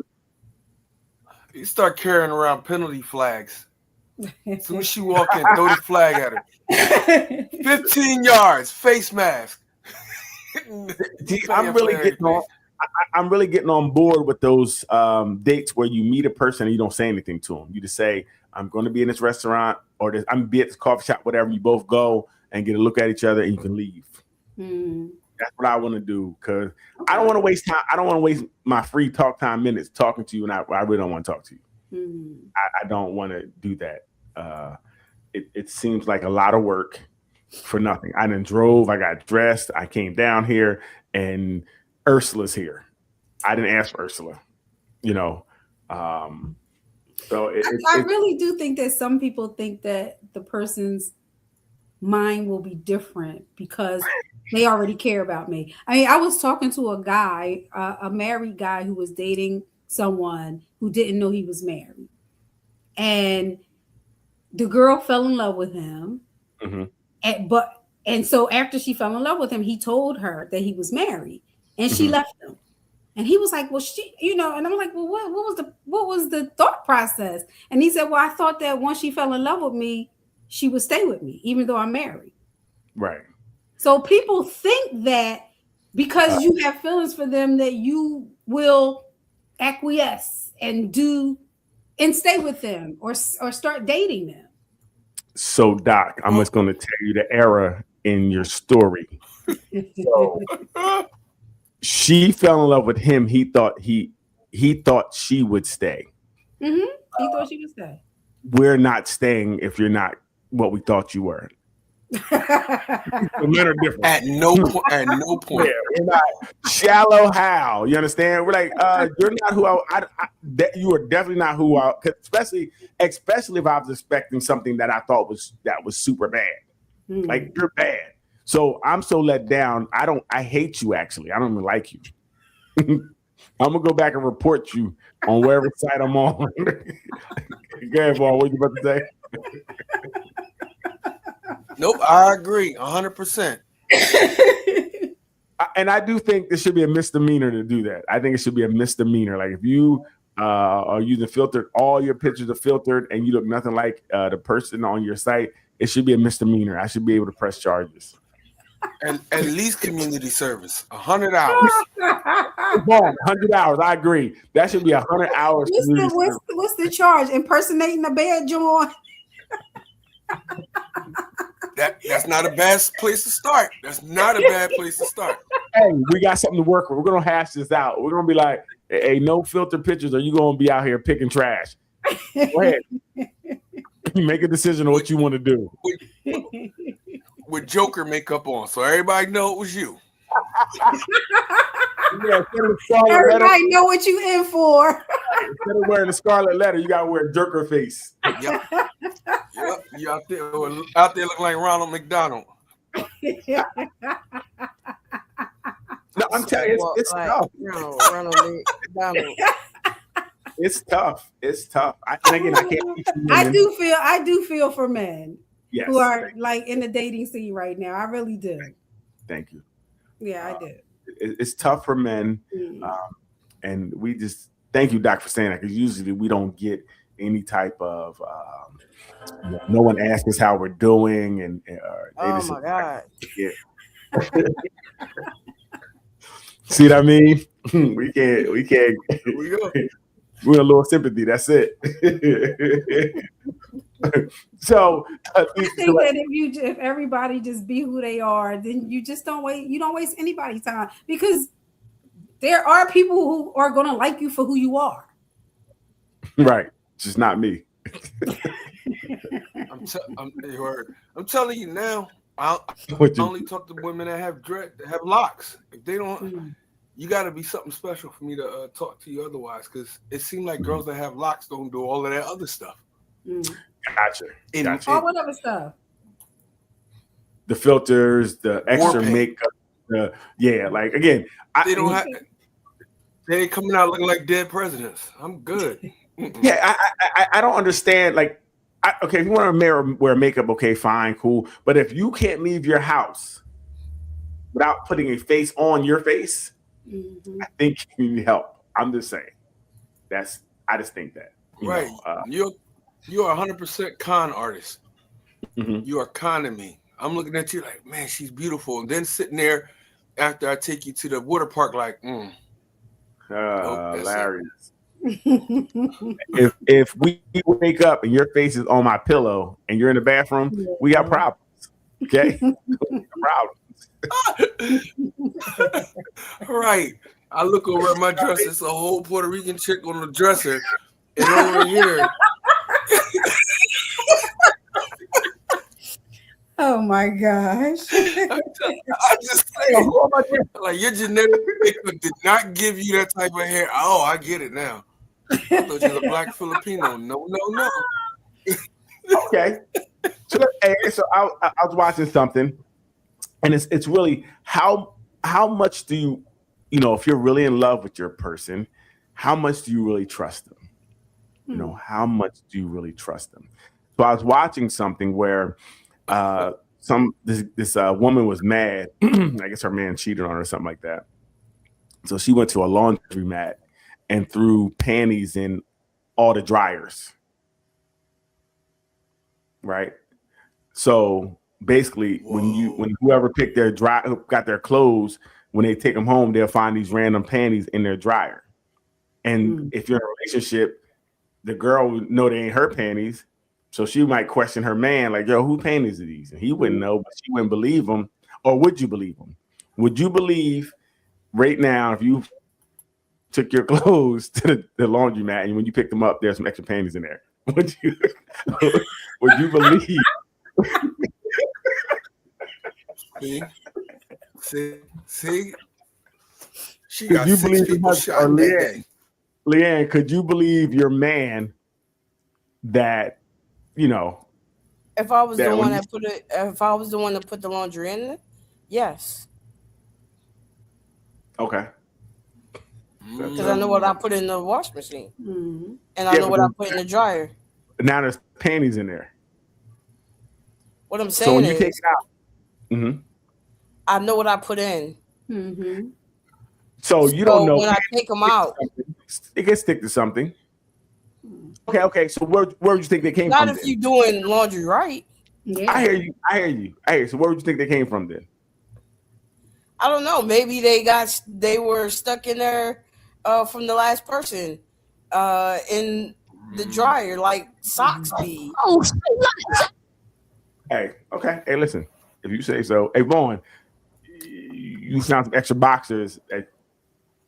You start carrying around penalty flags. As soon as you walk in, throw the flag at her. 15 yards, face mask. I'm really getting on board with those dates where you meet a person and you don't say anything to them. You just say, I'm going to be in this restaurant or I'm going to be at this coffee shop, whatever. You both go and get a look at each other and you can leave. That's what I want to do, because I don't want to waste time. I don't want to waste my free talk time minutes talking to you, and I really don't want to talk to you. I don't want to do that. It seems like a lot of work for nothing. I then drove, I got dressed, I came down here, and Ursula's here. I didn't ask for Ursula, you know. So I really do think that some people think that the person's mind will be different because they already care about me. I mean, I was talking to a guy, a married guy who was dating someone who didn't know he was married. And the girl fell in love with him. And so after she fell in love with him, he told her that he was married, and she left him. And he was like, well, and I'm like, well, what was the thought process? And he said, well, I thought that once she fell in love with me, she would stay with me, even though I'm married. Right. So people think that because you have feelings for them that you will acquiesce and stay with them or start dating them. So, Doc, I'm just going to tell you the error in your story. So, she fell in love with him. He thought she would stay. He thought she would stay. We're not staying if you're not what we thought you were. The men are different. At no point. Yeah, we're not shallow. How you understand? We're like, you're not who you are definitely not who I. Especially if I was expecting something that I thought was super bad. Like, you're bad. So I'm so let down. I hate you. Actually, I don't even like you. I'm gonna go back and report you on wherever site I'm on. Go ahead, Vaughn. What you about to say? Nope, I agree 100%. And I do think this should be a misdemeanor to do that. I think it should be a misdemeanor. Like, if you are using filtered, all your pictures are filtered, and you look nothing like the person on your site, it should be a misdemeanor. I should be able to press charges. And at least community service, 100 hours. 100 hours. I agree. That should be 100 hours. What's the charge? Impersonating a bad joint? That's not a bad place to start. That's not a bad place to start. Hey, we got something to work with. We're gonna hash this out. We're gonna be like, hey, no filter pictures, or you gonna be out here picking trash. Go ahead. Make a decision on what you want to do. With Joker makeup on, so everybody know it was you. Everybody know what you in for. Instead of wearing the scarlet letter, you gotta wear Joker face. Yep. You out there looking like Ronald McDonald. No, I'm telling you, it's tough. Ronald McDonald. It's tough. It's tough. I can't. I do feel for men who are like in the dating scene right now. I really do. Thank you. Yeah, I do. It's tough for men, and we just thank you, Doc, for saying that, because usually we don't get any type of. No one asks us how we're doing, and oh my God. Yeah. See what I mean? We can't. We're a little sympathy. That's it. So I think that if everybody just be who they are, then you just don't waste anybody's time, because there are people who are going to like you for who you are. Right. Just not me. I'm telling you now. I only talk to women that have locks. If they don't, you got to be something special for me to talk to you otherwise, because it seems like girls that have locks don't do all of that other stuff. Gotcha. All what other stuff? The filters, the extra makeup. Like, again, they don't have. They ain't coming out looking like dead presidents. I'm good. Yeah, I don't understand. Like, okay, if you want to wear makeup, okay, fine, cool. But if you can't leave your house without putting a face on your face, I think you need help. I'm just saying. I just think that. Right. You're 100% con artist. You are conning me. I'm looking at you like, man, she's beautiful. And then sitting there after I take you to the water park, like, Larry. If we wake up and your face is on my pillow and you're in the bathroom, we got problems. Okay? Problems. Right. I look over at my dresser. It's a whole Puerto Rican chick on the dresser, and over here. Oh my gosh. I just say, like your genetic makeup did not give you that type of hair. Oh, I get it now. I thought you was a black Filipino. No. Okay. So I was watching something, and it's really how much do you if you're really in love with your person, how much do you really trust them? How much do you really trust them? So I was watching something where this woman was mad. I guess her man cheated on her or something like that. So she went to a laundromat and threw panties in all the dryers. Right. So basically, when whoever picked got their clothes, when they take them home, they'll find these random panties in their dryer. And if you're in a relationship, the girl would know they ain't her panties. So she might question her man, like, yo, who panties are these? And he wouldn't know, but she wouldn't believe him. Or would you believe him? Would you believe right now if you took your clothes to the laundromat and when you picked them up, there's some extra panties in there? Would you believe? See? She got 6 people shot that day. Leanne, could you believe your man that if I was the one that put the laundry in it, yes. Okay. Because I know what I put in the wash machine, and I know what I put in the dryer. Now there's panties in there. What I'm saying so when is, you take it out, I know what I put in. So you don't know when I take them out. It can stick to something. Okay. So where would you think they came from? Not if you're doing laundry right. Yeah. I hear you. So where would you think they came from then? I don't know. Maybe they were stuck in there from the last person in the dryer, like socks be. Oh, Hey, okay. Hey, listen. If you say so. Hey, Vaughn, you found some extra boxers that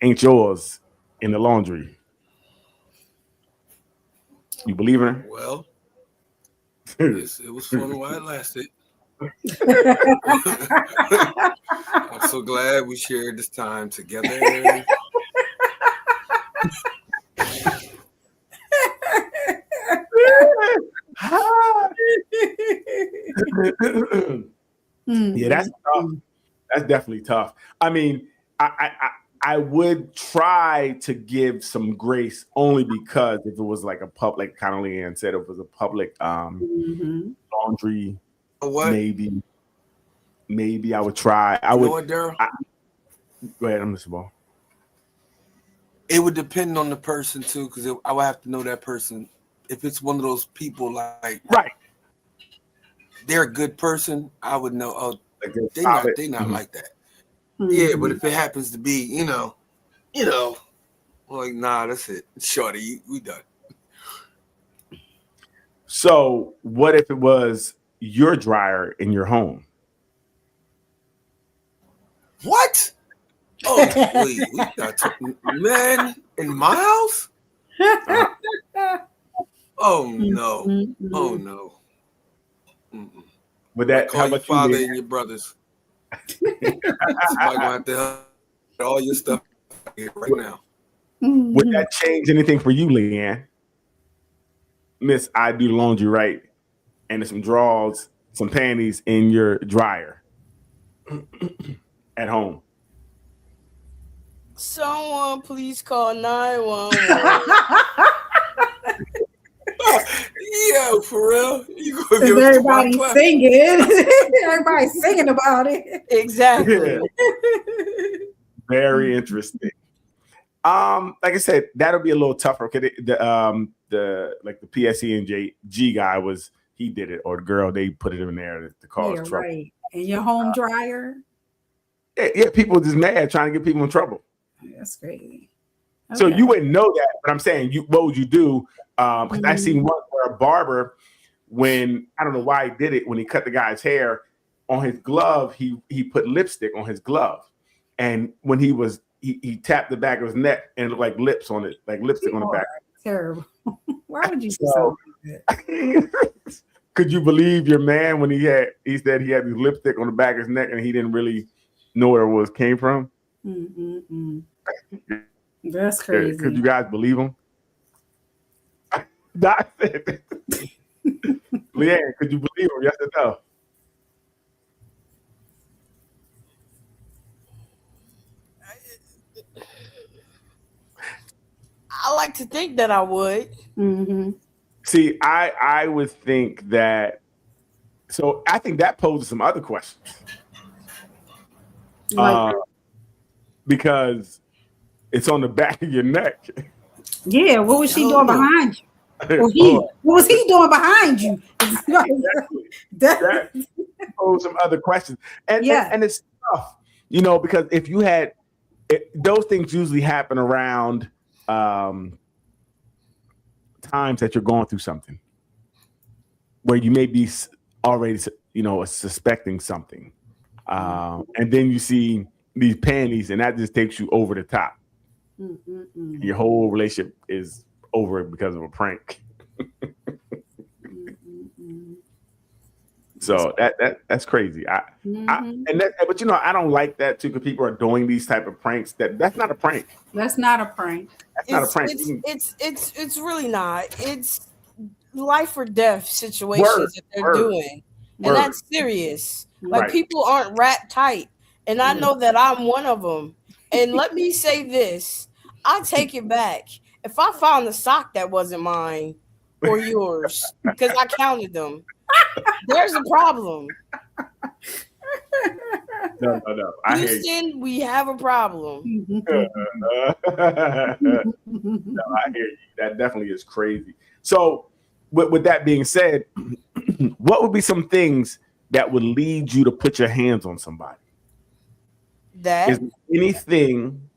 ain't yours in the laundry. You believe in her? Well, it was fun while it lasted. I'm so glad we shared this time together. Yeah, that's tough. That's definitely tough. I mean, I would try to give some grace only because if it was like a public, kind of Leanne said, if it was a public laundry, maybe I would try. I would. You know what, Daryl? Go ahead, I'm Mr. Ball. It would depend on the person too, because I would have to know that person. If it's one of those people like right, they're a good person, I would know. Oh, like they're not like that. Yeah, but if it happens to be, like, nah, that's it, shorty, we done. So, what if it was your dryer in your home? What? Oh, wait, we got man in my house? Oh no! Oh no! Would that? How about your father and your brothers? Somebody gonna have to help all your stuff right now. Would that change anything for you, Leanne? Miss, I do the laundry right, and there's some drawers, some panties in your dryer at home. Someone please call 911. Yeah, for real. You gonna give everybody singing. Everybody's singing about it. Exactly. Very interesting. Like I said, that'll be a little tougher. Okay, the PSE and G guy he did it, or the girl, they put it in there to cause trouble. Right. And your home dryer. Yeah, people just mad trying to get people in trouble. That's crazy. Okay. So you wouldn't know that, but I'm saying, what would you do? Because I seen one where a barber, when I don't know why he did it, when he cut the guy's hair, on his glove, he put lipstick on his glove, and when he tapped the back of his neck and it looked like lips on it, like lipstick on the back. Terrible. Why would you do something like that? Could you believe your man when he said he had lipstick on the back of his neck and he didn't really know where it came from? That's crazy. Could you guys believe him? Doc said, Leanne, could you believe him? Yes or no? I like to think that I would. See, I would think that. So I think that poses some other questions. Because it's on the back of your neck. Yeah, what was she doing behind you? What was he doing behind you? That poses some other questions. And it's tough, because if you had those things usually happen around times that you're going through something where you may be already, suspecting something. And then you see these panties and that just takes you over the top. Your whole relationship is over because of a prank. So that's crazy. But I don't like that too, because people are doing these type of pranks. That's not a prank. That's not a prank. That's not a prank. It's really not. It's life or death situations that they're doing, and that's serious. Like people aren't wrapped tight, and I know that I'm one of them. And let me say this: I take it back. If I found a sock that wasn't mine or yours, because I counted them. There's a problem. No. Houston, we have a problem. No, I hear you. That definitely is crazy. So, with that being said, what would be some things that would lead you to put your hands on somebody? Is there anything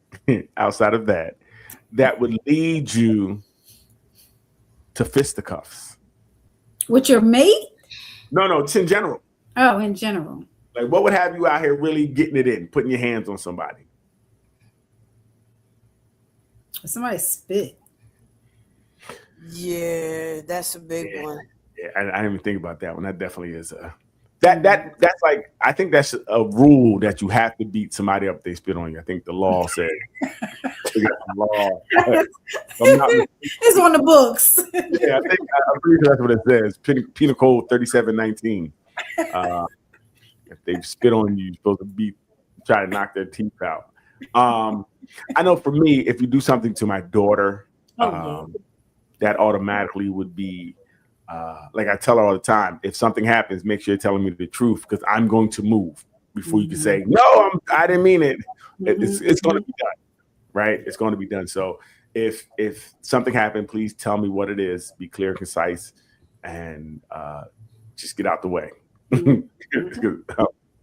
outside of that would lead you to fisticuffs? With your mate? No, just in general. Oh, in general. Like, what would have you out here really getting it in, putting your hands on somebody? Somebody spit. Yeah, that's a big one. Yeah, I didn't even think about that one. That definitely is that's like, I think that's a rule that you have to beat somebody up if they spit on you. I think the law said. It's on the books. Yeah, I'm pretty sure that's what it says. Penal Code 3719. If they spit on you, you're supposed to try to knock their teeth out. I know for me, if you do something to my daughter, that automatically would be like I tell her all the time, if something happens, make sure you're telling me the truth, because I'm going to move before you can say, no, I didn't mean it. It's going to be done, right? It's going to be done. So if something happened, please tell me what it is, be clear and concise, and just get out the way.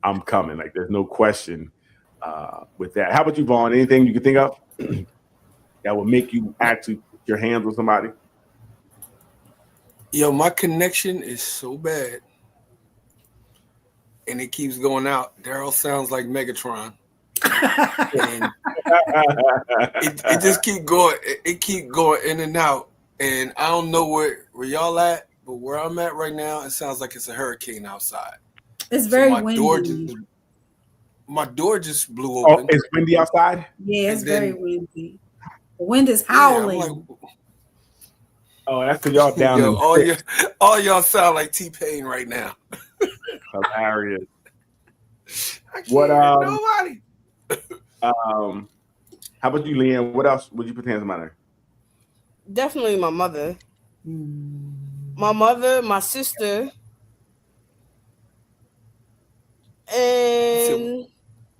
I'm coming. Like, there's no question with that. How about you, Vaughn? Anything you can think of that will make you actually put your hands on somebody? Yo, my connection is so bad, and it keeps going out. Daryl sounds like Megatron. And it just keep going. It keep going in and out, and I don't know where y'all at, but where I'm at right now, it sounds like it's a hurricane outside. It's very windy. My door just blew open. Oh, it's windy outside? Yeah, it's very windy. The wind is howling. Yeah, oh, that's because y'all down. Yo, all y'all sound like T-Pain right now. Hilarious. I can't hear nobody. How about you, Leanne? What else would you put hands on her? Definitely my mother. My mother, my sister, and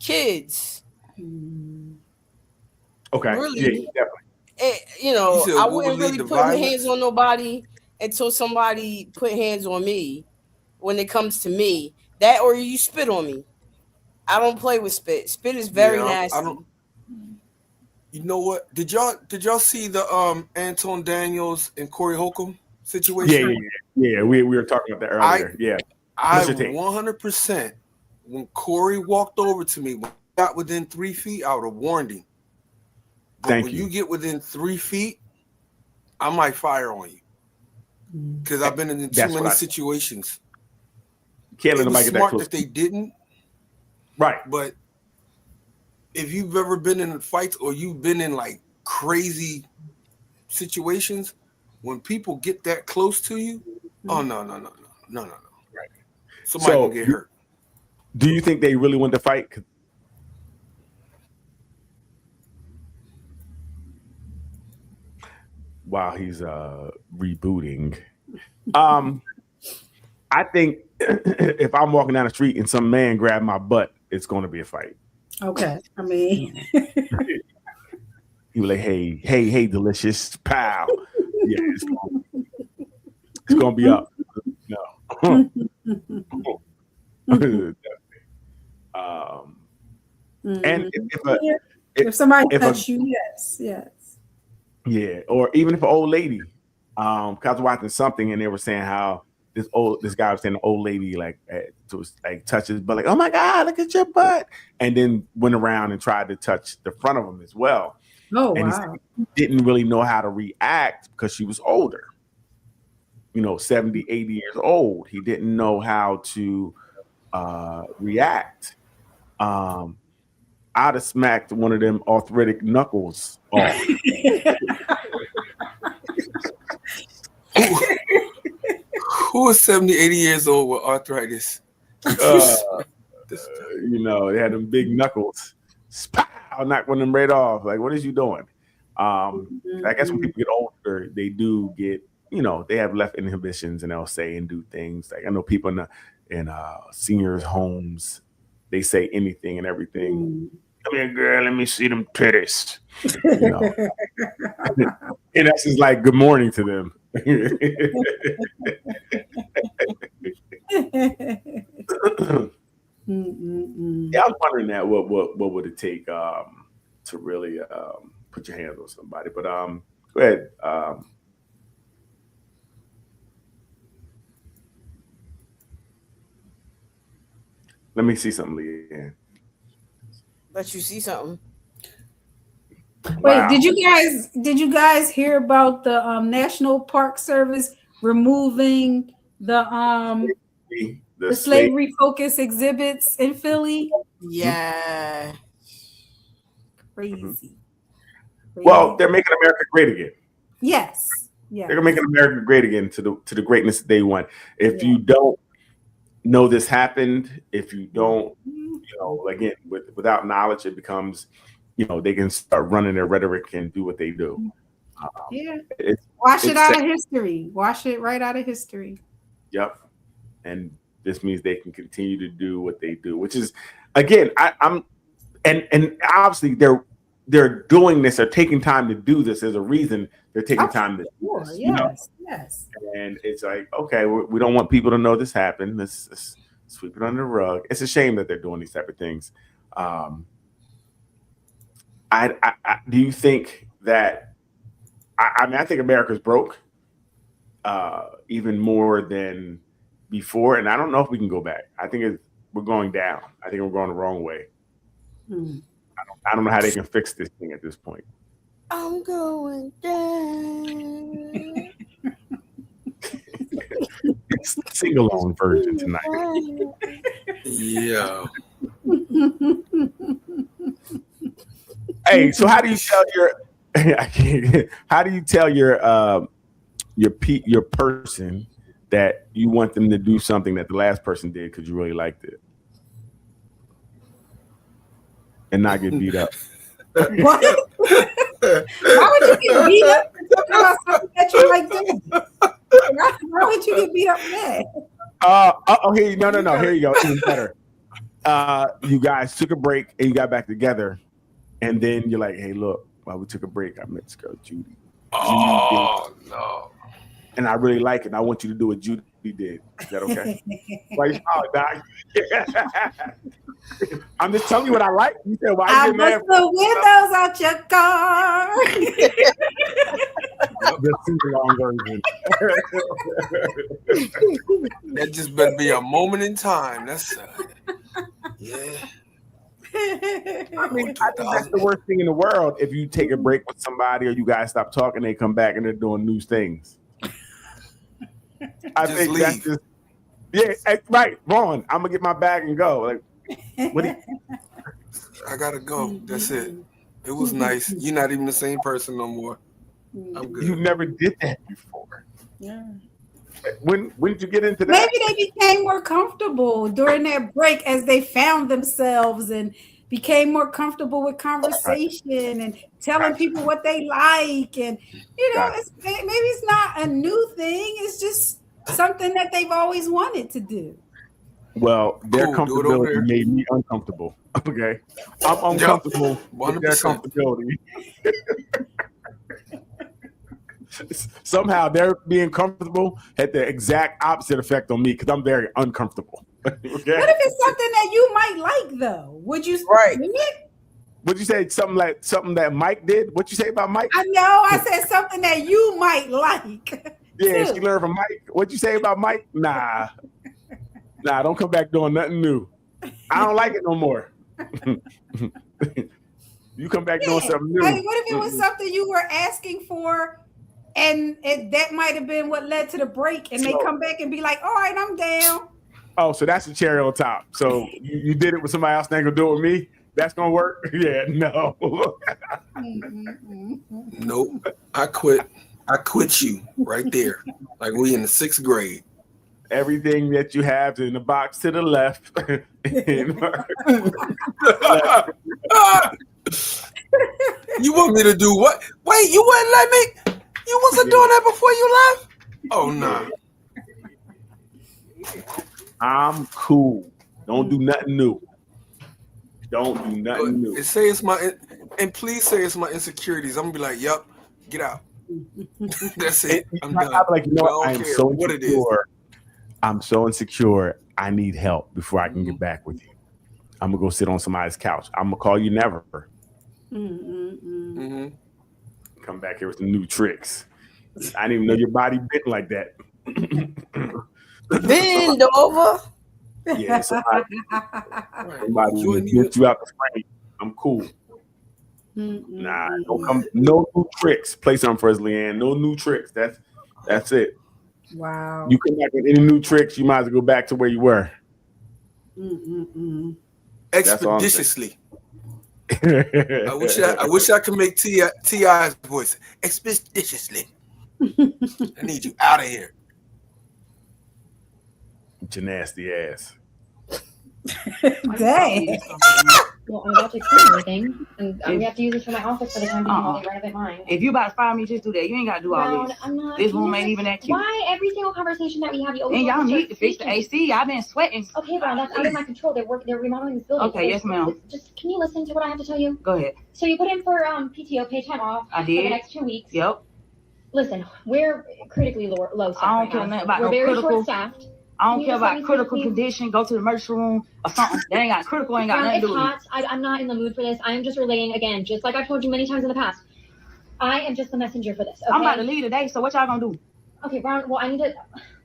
kids. Okay. Really, yeah, definitely. I wouldn't really put my hands on nobody until somebody put hands on me. When it comes to me, that or you spit on me. I don't play with spit. Spit is very nasty. You know what? Did y'all see the Anton Daniels and Corey Holcomb situation? Yeah. We were talking about that earlier. I 100% when Corey walked over to me, when he got within 3 feet, I would have warned him. But when you get within 3 feet, I might fire on you. Because I've been in too many situations. Can't let it was nobody get that smart close. that they didn't. Right. But if you've ever been in fights or you've been in like crazy situations, when people get that close to you, oh no. Right. Somebody will get hurt. Do you think they really want to fight? While he's rebooting, I think if I'm walking down the street and some man grab my butt, it's going to be a fight. Okay, I mean, he was like, "Hey, delicious, pow!" Yeah, it's gonna be up. No. And if somebody touch you, yes. Yeah, or even if an old lady, because I was watching something and they were saying how this guy was saying the old lady like touches, but like, oh my God, look at your butt, and then went around and tried to touch the front of him as well. Oh, and wow. he didn't really know how to react because she was older, 70, 80 years old. He didn't know how to react. I'd have smacked one of them arthritic knuckles off. Who is 70, 80 years old with arthritis? They had them big knuckles. I'll knock one of them right off. Like, what is you doing? I guess when people get older, they do get, they have left inhibitions and they'll say and do things. Like I know people in seniors' homes, they say anything and everything. Come here, girl. Let me see them titties. And that's just like good morning to them. Yeah, I was wondering that what would it take to really put your hands on somebody? But go ahead. Let me see something, Leanne. Let you see something. Wait, Wow. did you guys hear about the National Park Service removing the slavery focus exhibits in Philly? Yeah. Crazy. Well, they're making America great again. Yes. They're making America great again to the greatness that they want. If you don't know this happened, if you don't, again, without knowledge, it becomes, they can start running their rhetoric and do what they do. Wash it out of history. Wash it right out of history. Yep. And this means they can continue to do what they do, which is, again, and obviously they're doing this. They're taking time to do this. There's a reason they're taking time to do this. Yes. And it's like, okay, we don't want people to know this happened. Let's sweep it under the rug. It's a shame that they're doing these type of things. Do you think that? I think America's broke, even more than before, and I don't know if we can go back. I think we're going down. I think we're going the wrong way. I don't know how they can fix this thing at this point. I'm going down. Sing along version tonight. Yeah. Hey, so how do you tell your person that you want them to do something that the last person did because you really liked it and not get beat up? What? Why would you get beat up for talking about something that you like doing? Why would you get beat up for that? No. Here you go. Even better. You guys took a break and you got back together, and then you're like, "Hey, look, while we took a break, I met this girl, Judy. No. And I really like it. And I want you to do what Judy did. Is that okay?" Like, I'm just telling you what I like. You said, "Why I you get mad?" the windows out your car. The sing-along version. That just better be a moment in time. That's Yeah. I mean, I think that's the worst thing in the world. If you take a break with somebody or you guys stop talking, they come back and they're doing new things. I think that's just right. Vaughn, I'm gonna get my bag and go. Like, what? I gotta go. That's it. It was nice. You're not even the same person no more. I'm good. You never did that before. Yeah. When did you get into that? Maybe they became more comfortable during that break as they found themselves and became more comfortable with conversation and telling people what they like. And, maybe it's not a new thing. It's just something that they've always wanted to do. Well, their comfortability made me uncomfortable. Okay. I'm uncomfortable with their comfortability. Somehow their being comfortable had the exact opposite effect on me because I'm very uncomfortable. Okay? What if it's something that you might like though? Would you Would you say something that Mike did? What you say about Mike? I know. I said something that you might like. Yeah, she learned from Mike. What'd you say about Mike? Nah, don't come back doing nothing new. I don't like it no more. You come back doing something new. Like, what if it was something you were asking for and that might have been what led to the break and they come back and be like, all right, I'm down. Oh, so that's the cherry on top. So you did it with somebody else, ain't gonna do it with me? That's gonna work? Yeah, no. Nope. I quit you right there. Like we in the 6th grade. Everything that you have in the box to the left. You want me to do what? Wait, you wouldn't let me? You wasn't doing that before you left? Oh, no. I'm cool. Don't do nothing new. Don't do nothing new. Say it's my, and please say it's my insecurities. I'm gonna be like, "Yup, get out." That's it. I'm done. I'm like, I am so what insecure. It is. I'm so insecure. I need help before I can get back with you. I'm gonna go sit on somebody's couch. I'm gonna call you never. Come back here with some new tricks. I didn't even know your body bent like that. Bend over. Yeah, somebody will get you out the frame. I'm cool. Nah, don't come. No new tricks. Play something for us, Leanne. No new tricks. That's it. Wow. You come back with any new tricks, you might as well go back to where you were. Expeditiously. I wish I could make T.I.'s voice. Expeditiously. I need you out of here. Your nasty ass. Dang. Well, I'm about to explain everything, and we have to use this for my office for the time being while they renovate mine. If you about to fire me, just do that. You ain't got to do all this. I'm not. This room ain't even that cute. Why every single conversation that we have, you always and y'all need to fix the AC. I've been sweating. Okay, Brian, that's out of my control. They're remodeling this building. Okay, yes, ma'am. Just can you listen to what I have to tell you? Go ahead. So you put in for PTO, paid time off. I did. For the next 2 weeks. Yep. Listen, we're critically low staff. I don't care nothing about we're no very critical. Short-staffed. I don't care about critical condition. Go to the emergency room or something. They ain't got critical. Ain't got nothing to do with it. It's hot. I'm not in the mood for this. I am just relaying again, just like I've told you many times in the past. I am just the messenger for this. Okay? I'm about to leave today. So what y'all gonna do? Okay, Brown. Well, I need to.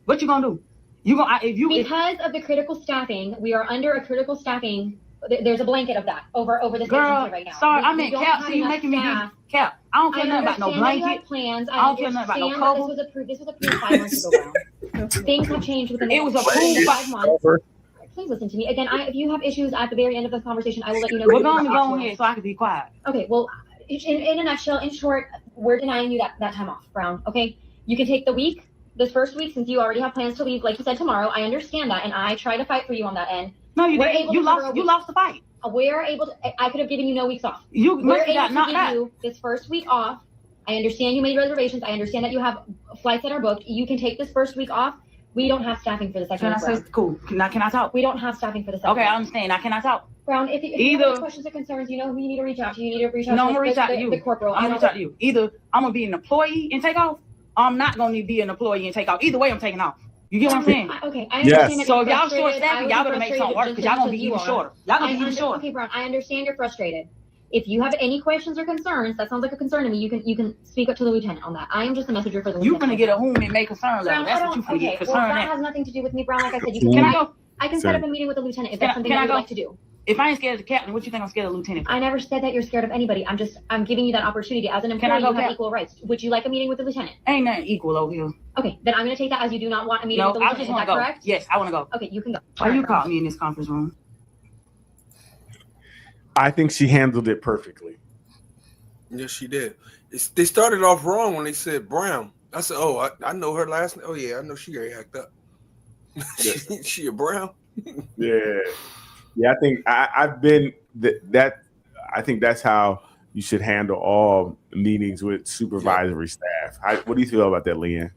What you gonna do? You gonna because of the critical staffing, we are under a critical staffing. There's a blanket of that over the girl right now. Sorry, I meant Cap. See, you making me do Cap. I don't care nothing about no blanket. Plans. I don't care nothing about no cover. This was approved 5 months ago. Things have changed within. It was approved 5 months. Please listen to me again. If you have issues at the very end of this conversation, I will let you know. We're going to go ahead so I can be quiet. Okay. Well, in a nutshell, in short, we're denying you that time off, Brown. Okay. You can take this first week, since you already have plans to leave, like you said, tomorrow. I understand that, and I try to fight for you on that end. No, you didn't. You lost the fight. We're able to. I could have given you no weeks off. We're able to give you this first week off. I understand you made reservations. I understand that you have flights that are booked. You can take this first week off. We don't have staffing for the second week. Can I say cool? Can I talk? We don't have staffing for the second week. I understand. Now can I talk? Brown, if you have any questions or concerns, you know who you need to reach out to. You need to reach out to. I'm gonna reach out to you. The corporal. I'm gonna reach out to you. Either I'm gonna be an employee and take off, or I'm not gonna be an employee and take off. Either way, I'm taking off. You get what I'm saying? Okay, I understand. That so if y'all short staffing, y'all better make something work because y'all gonna be even shorter. Y'all gonna be even shorter. Okay, Brown, I understand you're frustrated. If you have any questions or concerns, that sounds like a concern to me. You can speak up to the lieutenant on that. I am just a messenger for the lieutenant. You're gonna get a whom and make concern letter. That's what you can get concerned. Well, that has nothing to do with me, Brown. Like I said, you can. I can set up a meeting with the lieutenant if that's something you would like to do. If I ain't scared of the captain, what you think I'm scared of lieutenant for? I never said that you're scared of anybody. I'm giving you that opportunity. As an employee, you have equal rights. Would you like a meeting with the lieutenant? Ain't nothing equal over here. Okay, then I'm going to take that as you do not want a meeting No, with the I lieutenant. just Is want that to go. correct? Yes, I want to go. Okay, you can go. Why you caught me in this conference room? I think she handled it perfectly. Yes, she did. They started off wrong when they said Brown. I said, "Oh, I know her last name. Oh yeah, I know she got hacked up. she a Brown." Yeah. I think I've been that. I think that's how you should handle all meetings with supervisory staff. What do you feel about that, Leanne?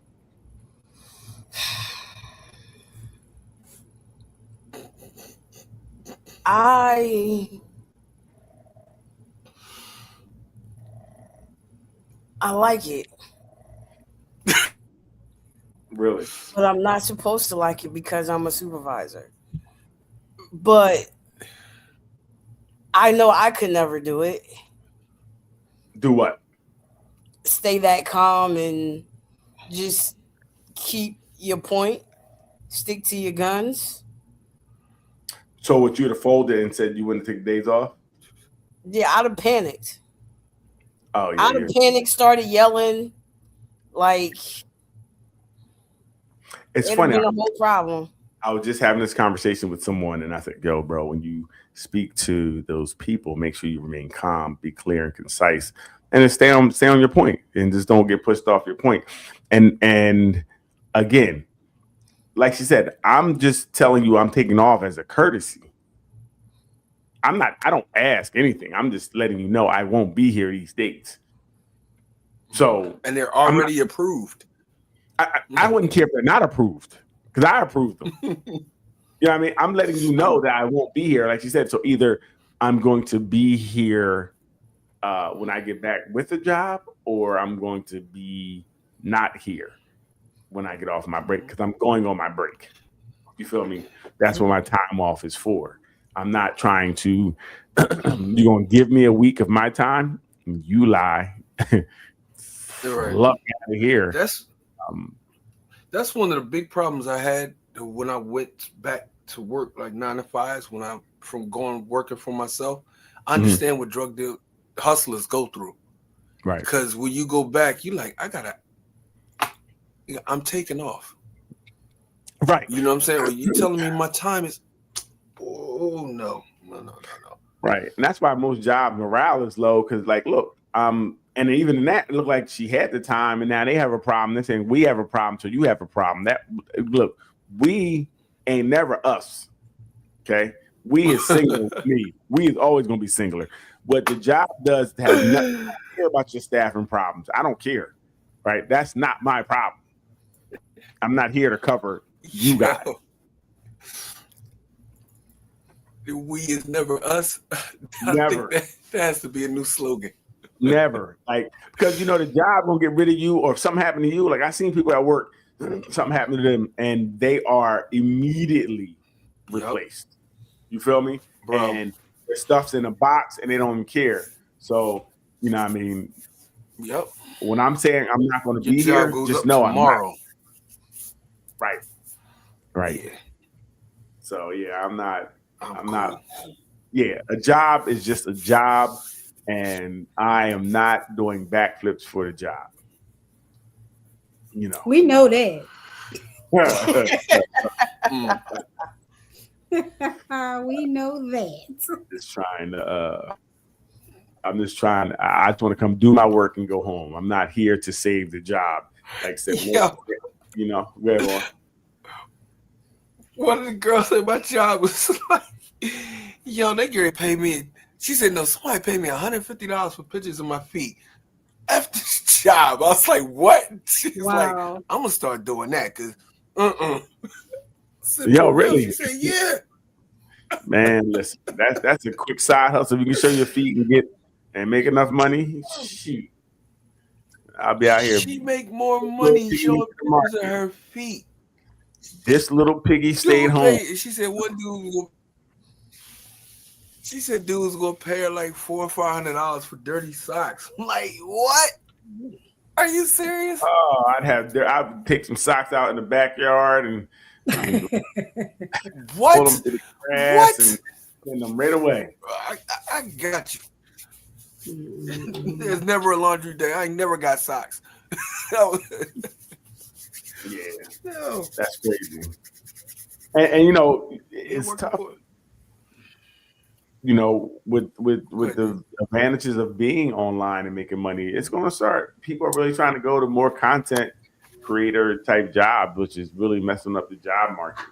I like it, Really? but I'm not supposed to like it because I'm a supervisor. But I know I could never do it. Do what? Stay that calm and just keep your point. Stick to your guns. So what, you'd have folded and said you wouldn't take days off? Yeah, I'd have panicked. Oh yeah. I'd have panicked, started yelling. Like, It's it'd funny. been a whole problem. I was just having this conversation with someone, and I said, "Yo, bro, when you speak to those people, make sure you remain calm, be clear and concise, and then stay on your point, and just don't get pushed off your point." And again, like she said, I'm just telling you, I'm taking off as a courtesy. I don't ask anything. I'm just letting you know I won't be here these dates. So, and they're already approved. I wouldn't care if they're not approved, because I approved them. You know what I mean? I'm letting you know that I won't be here, like you said. So either I'm going to be here when I get back with the job, or I'm going to be not here when I get off my break, because I'm going on my break. You feel me? That's what my time off is for. I'm not trying to, you're going to give me a week of my time? You lie. Right. Luck out of here. That's one of the big problems I had when I went back to work, like 9 to 5s, when I'm working for myself. I understand what drug deal hustlers go through. Right. Because when you go back, you like, I'm taking off. Right. You know what I'm saying? Or you telling me my time is, oh no. Right. And that's why most job morale is low, because like, look, and even in that, it looked like she had the time, and now they have a problem. They're saying we have a problem, so you have a problem. Look, we ain't never us. Okay, we is single. Me, we is always gonna be singular. What the job does has nothing. I don't care about your staffing problems. I don't care. Right? That's not my problem. I'm not here to cover you guys. We is never us. Never. That has to be a new slogan. Never. Like, because the job gonna get rid of you, or if something happened to you. Like, I seen people at work, something happened to them, and they are immediately replaced. You feel me? Bro. And their stuff's in a box and they don't even care. So, you know what I mean? Yep. When I'm saying I'm not gonna be Your here, job goes just up know tomorrow. I'm not. Right. Yeah. So yeah, I'm not. Cool. Yeah, a job is just a job, and I am not doing backflips for the job. We know that. We know that. I'm just trying. I just want to come do my work and go home. I'm not here to save the job. Like I said, whatever. One of the girls at my job was like, "Yo, they gonna pay me." She said, "No, somebody paid me $150 for pictures of my feet." After this job, I was like, "What?" She's like, "I'm gonna start doing that because, Said, yo, really?" She said, "Yeah." Man, listen, that's a quick side hustle. If you can show your feet and make enough money, shoot, I'll be out here. She make more money showing pictures of her feet. This little piggy stayed home. She said one dude. She said dude was gonna pay her like $400 or $500 for dirty socks. I'm like, what? Are you serious? Oh, I'd take some socks out in the backyard and what? pull them to the grass. Send them right away. I got you. There's never a laundry day. I ain't never got socks. Yeah, No. that's crazy. And you know, it's tough. You know, with the advantages of being online and making money, it's going to start. People are really trying to go to more content creator type jobs, which is really messing up the job market.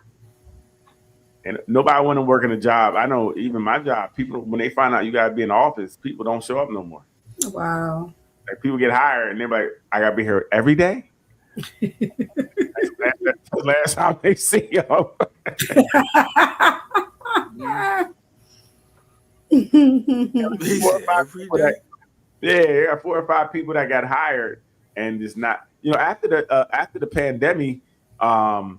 And nobody want to work in a job. I know even my job, people, when they find out you got to be in the office, people don't show up no more. Wow. Like people get hired and they're like, I got to be here every day. That's the last time they see you. Yeah, 4 or 5 people that got hired, and it's not, you know, after the pandemic, and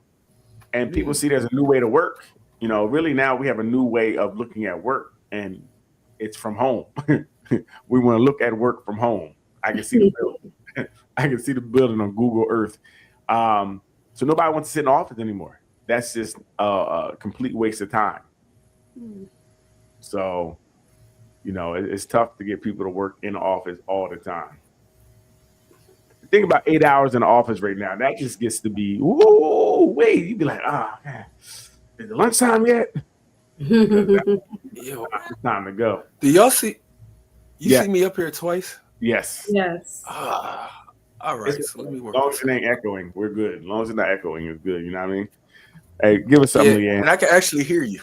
people see there's a new way to work. You know, really now we have a new way of looking at work, and it's from home. We want to look at work from home. I can see the building. I can see the building on Google Earth. So nobody wants to sit in the office anymore. That's just a complete waste of time. So, you know, it's tough to get people to work in the office all the time. Think about 8 hours in the office right now. That just gets to be, whoa, wait. You'd be like, oh, man, is it lunchtime yet? Yo, it's time to go. Do y'all see? You see me up here twice? Yes. Yes. All right. So let me work. As long as it ain't echoing, we're good. As long as it's not echoing, it's good. You know what I mean? Hey, give us something, Leanne. And I can actually hear you.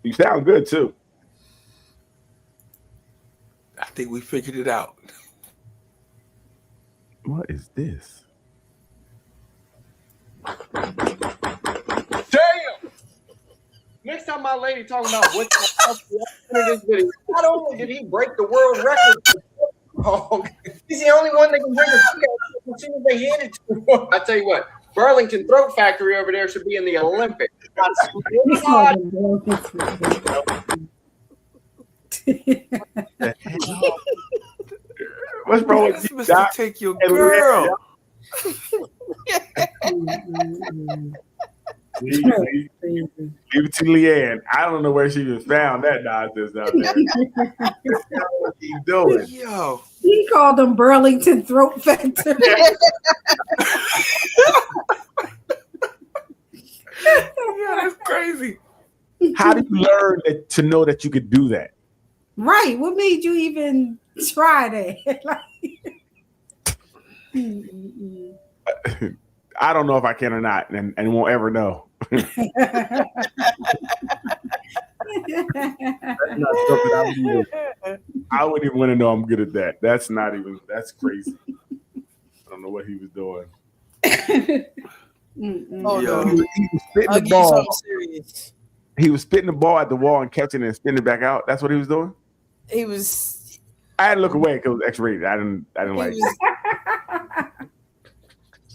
You sound good too. I think we figured it out. What is this? Damn! Next time my lady talking about what's this video, not only did he break the world record, he's the only one that can bring a as soon as they hand it to him. I tell you what, Burlington Throat Factory over there should be in the Olympics. What's wrong with you, Mr. Take Your Girl? Leave it to Leanne. I don't know where she even found that nonsense out there. What he's doing? Yo, He called them Burlington Throat Factory. yeah, that's crazy. How did you learn to know that you could do that? Right. What made you even try that? I don't know if I can or not, and won't ever know. That's not something I wouldn't even want to know I'm good at that. That's crazy. I don't know what he was doing. Oh, Yo. no. He was spitting the ball. Serious. He was spitting the ball at the wall and catching it and spinning it back out. That's what he was doing. He was. I had to look away because it was X-rated. I didn't like it.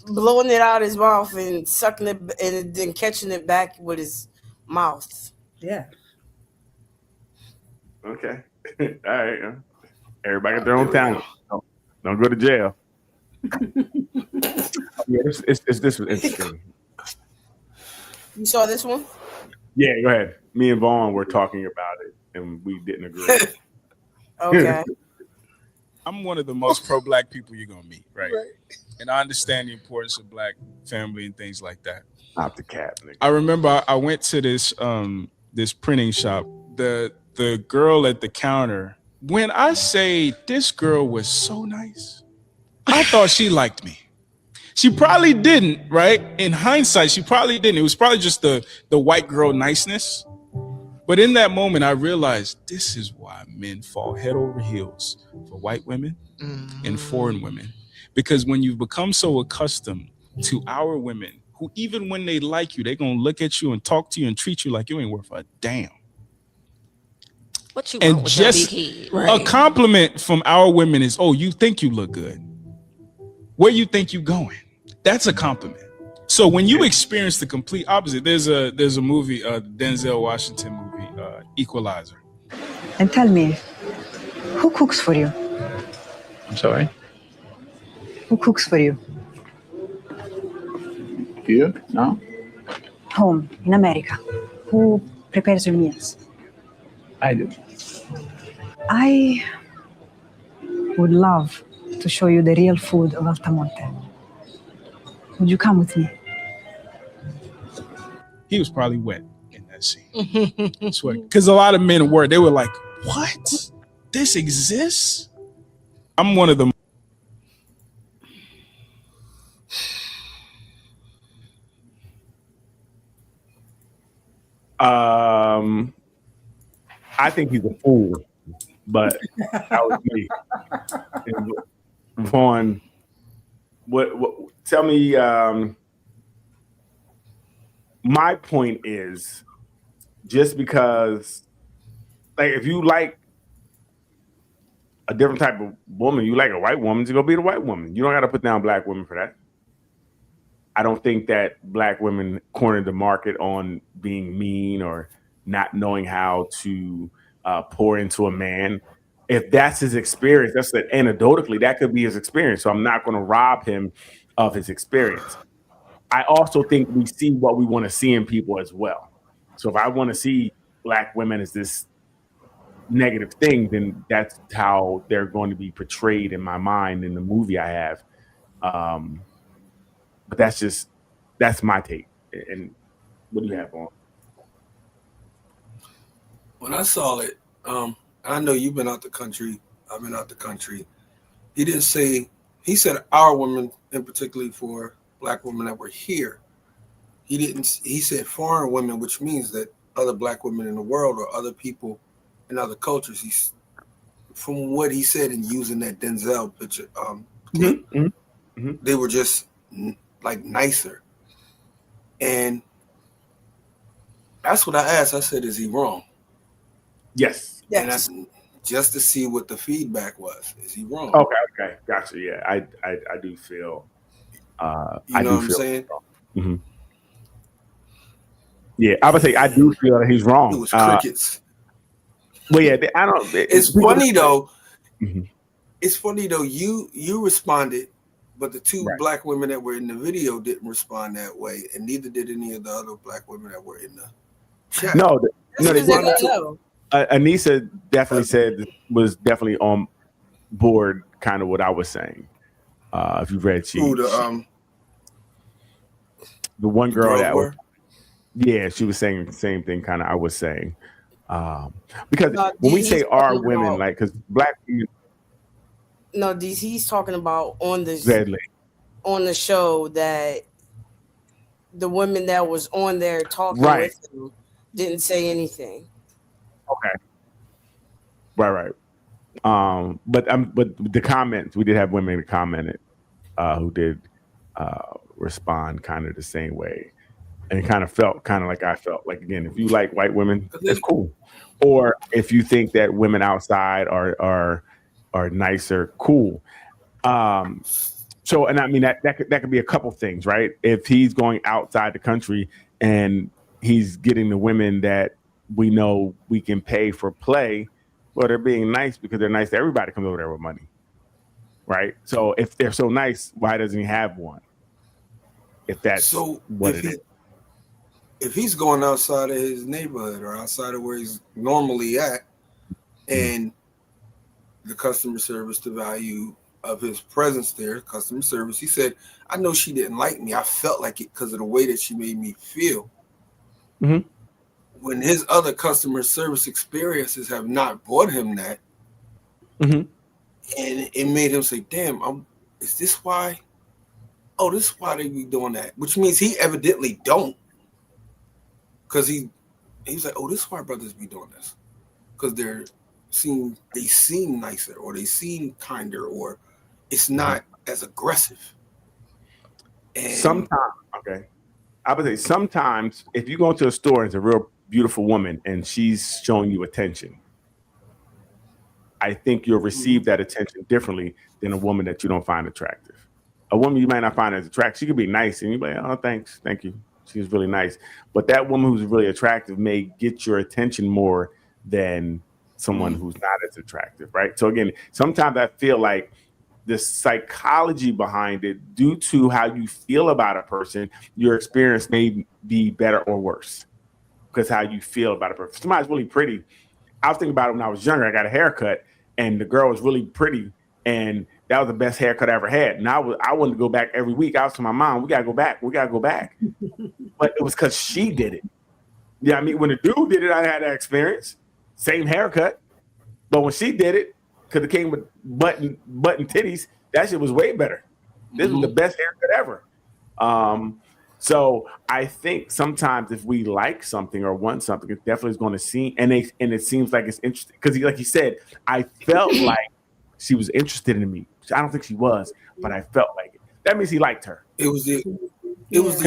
Blowing it out his mouth and sucking it and then catching it back with his mouth. Yeah. Okay. All right. Everybody got their own talent. Don't go to jail. Yeah, this was interesting. You saw this one? Yeah, go ahead. Me and Vaughn were talking about it, and we didn't agree. Okay. I'm one of the most pro-black people you're gonna meet, right? And I understand the importance of black family and things like that. Not the cat. Nigga. I remember I went to this this printing shop. The girl at the counter. When I say this girl was so nice, I thought she liked me. She probably didn't, right? In hindsight, she probably didn't. It was probably just the white girl niceness. But in that moment, I realized this is why men fall head over heels for white women and foreign women. Because when you've become so accustomed to our women, who even when they like you, they're going to look at you and talk to you and treat you like you ain't worth a damn. What you And want with just your big head? a compliment from our women is, oh, you think you look good. Where you think you going? That's a compliment. So when you experience the complete opposite, there's a movie, Denzel Washington movie, Equalizer. And tell me, who cooks for you? I'm sorry? Who cooks for you? You? No? home in America, who prepares your meals? I do. I would love to show you the real food of Altamonte. Would you come with me? He was probably wet in that scene. I swear. Because a lot of men were. They were like, what? This exists? I'm one of them. I think he's a fool, but that was me. And Vaughn, what tell me, my point is, just because, like, if you like a different type of woman, you like a white woman, to go be the white woman. You don't got to put down black women for that. I don't think that black women cornered the market on being mean or not knowing how to pour into a man. If that's his experience, that's that anecdotally, that could be his experience. So I'm not going to rob him of his experience. I also think we see what we want to see in people as well. So if I want to see black women as this negative thing, then that's how they're going to be portrayed in my mind in the movie I have. But that's my take. And what do you have on? When I saw it, I know you've been out the country. I've been out the country. He didn't say, he said our women, in particularly for black women that were here. He said foreign women, which means that other black women in the world or other people in other cultures. From what he said in using that Denzel picture, they were just like nicer. And that's what I asked. I said, is he wrong? Yes. And just to see what the feedback was. Is he wrong? Okay. Gotcha. Yeah, I do feel. You know what I'm saying? Mm-hmm. Yeah, I would say I do feel that he's wrong. It was crickets. Well, yeah, I don't. It's funny though. Mm-hmm. It's funny though. You responded, but the two black women that were in the video didn't respond that way, and neither did any of the other black women that were in the chat. No, they didn't. Anissa definitely was definitely on board, kind of what I was saying. If you read, the one girl that was, she was saying the same thing, kind of I was saying, because when we say our women, like, because black women. No, he's talking about on the show that the women that was on there talking with him didn't say anything. Okay. Right. But the comments, we did have women that commented who did respond kind of the same way, and kind of felt kind of like I felt. Like, again, if you like white women, that's cool. Or if you think that women outside are nicer, cool. So, and I mean that could be a couple things, right? If he's going outside the country and he's getting the women that we know we can pay for play, well, they're being nice because they're nice. Everybody comes over there with money, right? So if they're so nice, why doesn't he have one? If that's what it is. If he's going outside of his neighborhood or outside of where he's normally at, and the customer service, the value of his presence there, customer service, he said, I know she didn't like me. I felt like it because of the way that she made me feel. Mm-hmm. When his other customer service experiences have not bought him that, and it made him say, damn, is this why? Oh, this is why they be doing that. Which means he evidently don't. Because he's like, oh, this is why brothers be doing this. Because they seem nicer, or they seem kinder, or it's not as aggressive. And sometimes, I would say sometimes if you go into a store and it's a real beautiful woman and she's showing you attention, I think you'll receive that attention differently than a woman that you don't find attractive. A woman you might not find as attractive, she could be nice and you're like, oh, thanks, thank you. She's really nice. But that woman who's really attractive may get your attention more than someone who's not as attractive, right? So again, sometimes I feel like the psychology behind it, due to how you feel about a person, your experience may be better or worse because how you feel about a person. If somebody's really pretty. I was thinking about it when I was younger. I got a haircut, and the girl was really pretty, and that was the best haircut I ever had. And I wanted to go back every week. I was to my mom, we gotta go back. But it was because she did it. Yeah, I mean, when the dude did it, I had that experience. Same haircut. But when she did it, because it came with button titties, that shit was way better. This was the best haircut ever. So I think sometimes if we like something or want something, it definitely is going to seem, and it seems like it's interesting. Because like you said, I felt like she was interested in me. I don't think she was, but I felt like it. That means he liked her. It was the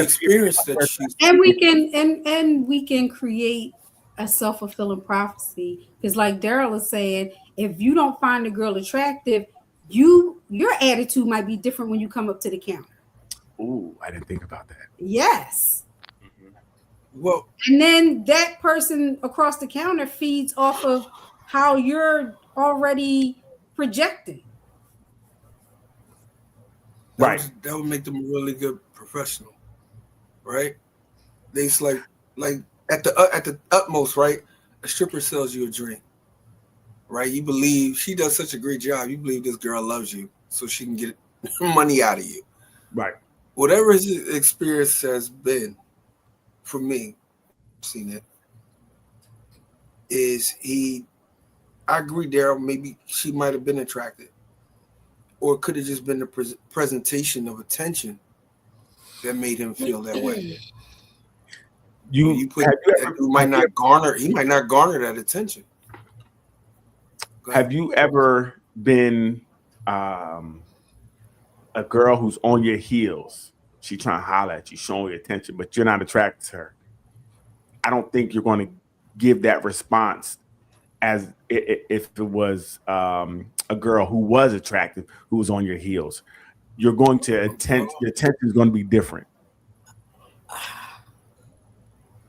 experience that she. And we can create a self-fulfilling prophecy, because like Daryl is saying, if you don't find a girl attractive, your attitude might be different when you come up to the counter. Ooh, I didn't think about that. Yes. Well, and then that person across the counter feeds off of how you're already projecting. Right. That would make them a really good professional, right? It's like at the utmost, right? A stripper sells you a drink, right? You believe she does such a great job. You believe this girl loves you, so she can get money out of you, right? Whatever his experience has been, for me, seen it, is I agree, Daryl, maybe she might have been attracted. Or it could have just been the presentation of attention that made him feel that way. He might not garner that attention. Have you ever been a girl who's on your heels? She trying to holler at you, showing you attention, but you're not attracted to her. I don't think you're going to give that response as if it was a girl who was attractive, who was on your heels. You're going to your attention is going to be different.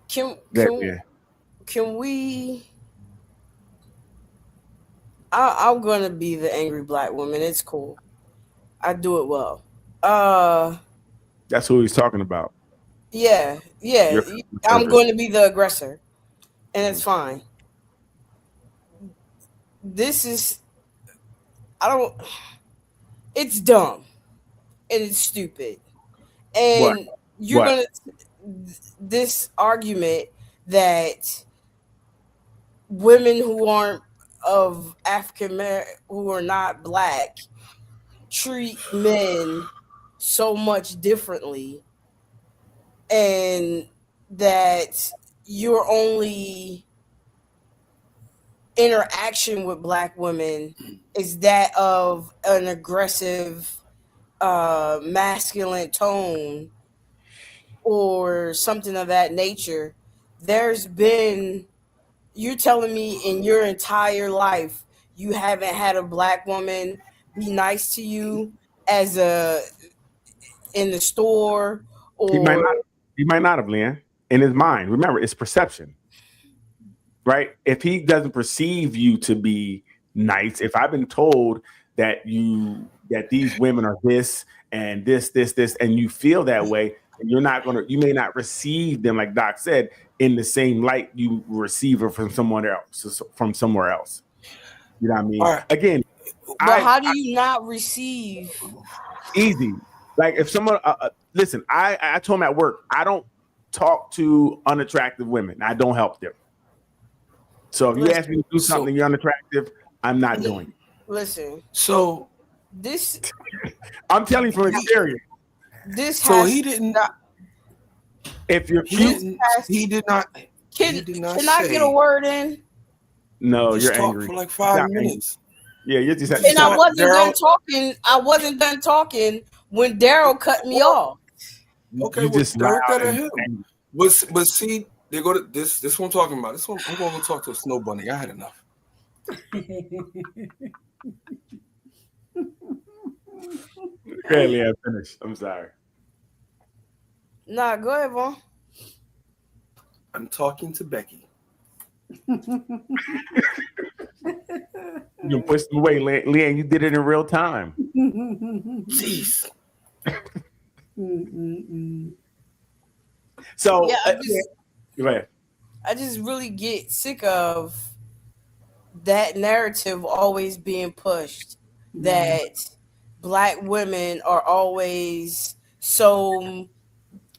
Can we? I'm going to be the angry black woman. It's cool. I do it well. That's who he's talking about. Yeah. I'm going to be the aggressor, and it's fine. It's dumb and it's stupid. And you're going to, this argument that women who aren't of African American, who are not black, treat men so much differently, and that your only interaction with black women is that of an aggressive masculine tone or something of that nature. You're telling me in your entire life you haven't had a black woman be nice to you in the store? Or he might not have, Leanne, in his mind. Remember, it's perception. Right? If he doesn't perceive you to be nice, if I've been told that these women are this and this, and you feel that way, and you may not receive them, like Doc said, in the same light you receive her from somewhere else. You know what I mean? Right. Again, but how do you not receive? Easy. Like if someone listen, I told him at work, I don't talk to unattractive women. I don't help them. So if you ask me to do something you're unattractive, I'm not doing it. Listen. So this I'm telling you from experience. He didn't. If you're cute, he did not. Can I get a word in? No, just you're angry for like 5 minutes. Yeah, you're just. And I wasn't done talking when Daryl cut me off. Okay, Daryl cut at him. But see, they go to this. This one I'm talking about. This one I'm going to talk to a snow bunny. I had enough. Barely I finished. I'm sorry. Nah, go ahead, Vaughn. I'm talking to Becky. You pushed them away, Leanne. You did it in real time. Jeez. So, Yeah, go ahead. I just really get sick of that narrative always being pushed that Black women are always so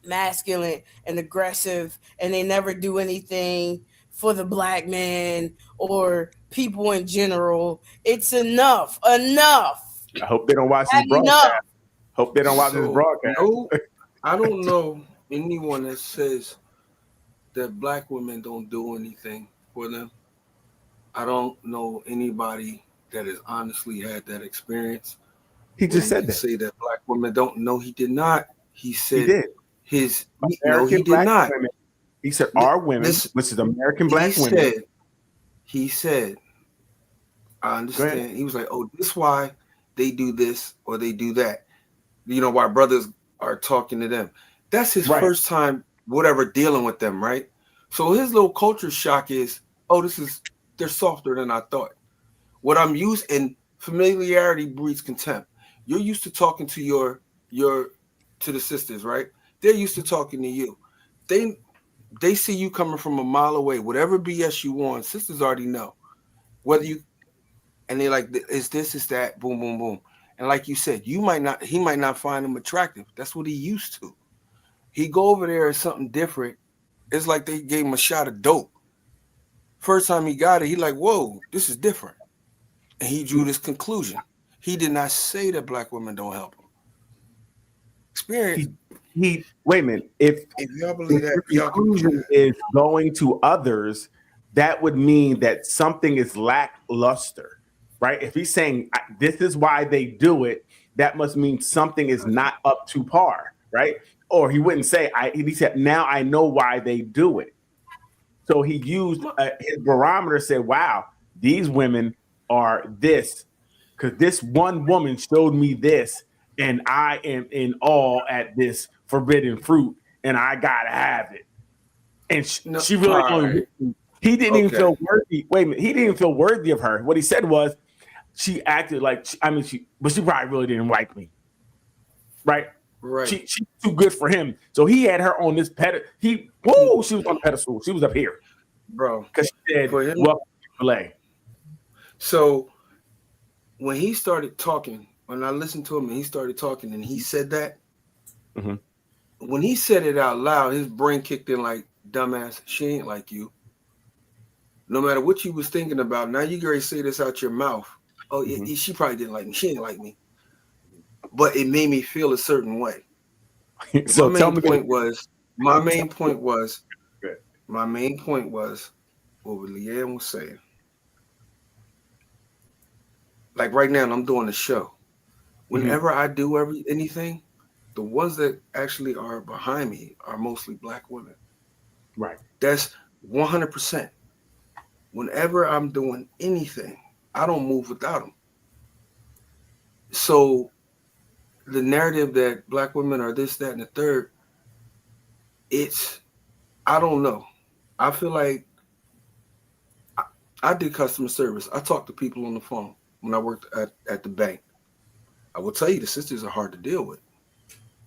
masculine and aggressive and they never do anything for the Black man or people in general. It's enough. I hope they don't watch this broadcast. Hope they don't watch this broadcast. No, I don't know anyone that says that Black women don't do anything for them. I don't know anybody that has honestly had that experience. He just said that. Say that Black women don't. No, he did not. He said he did. No, he did not. Women. He said our women, which is American Black women. He said, I understand. He was like, oh, this is why they do this or they do that. You know, why brothers are talking to them. That's his first time, whatever, dealing with them, right? So his little culture shock is, oh, they're softer than I thought. What I'm used, and familiarity breeds contempt. You're used to talking to to the sisters, right? They're used to talking to you. They see you coming from a mile away. Whatever BS you want, sisters already know. And they're like, is this, is that, boom, boom, boom. And like you said, he might not find them attractive. That's what he used to. He go over there as something different. It's like they gave him a shot of dope. First time he got it, he like, whoa, this is different. And he drew this conclusion. He did not say that Black women don't help him. Experience. He wait a minute. If y'all believe that, the conclusion is going to others, that would mean that something is lackluster, right? If he's saying this is why they do it, that must mean something is not up to par, right? Or he wouldn't say, he said, now I know why they do it. So he used his barometer, said, wow, these women are this, because this one woman showed me this, and I am in awe at this forbidden fruit, and I gotta have it. And she really he didn't even feel worthy. Wait a minute, he didn't even feel worthy of her. What he said was, she acted like but she probably really didn't like me, right? Right. She's too good for him. So he had her on this pedestal. She was on the pedestal. She was up here, bro. Because she said, "Welcome to Chick-fil-A." So when he started talking, when I listened to him and he started talking, and he said that, when he said it out loud, his brain kicked in like, "Dumbass, she ain't like you." No matter what you was thinking about, now you gotta say this out your mouth. Oh, she probably didn't like me. She didn't like me. But it made me feel a certain way. So my main point was what Leanne was saying. Like right now, I'm doing a show. Whenever I do anything, the ones that actually are behind me are mostly Black women. Right. That's 100%. Whenever I'm doing anything, I don't move without them. So the narrative that Black women are this, that, and the third, I don't know. I feel like I did customer service. I talked to people on the phone when I worked at the bank. I will tell you, the sisters are hard to deal with.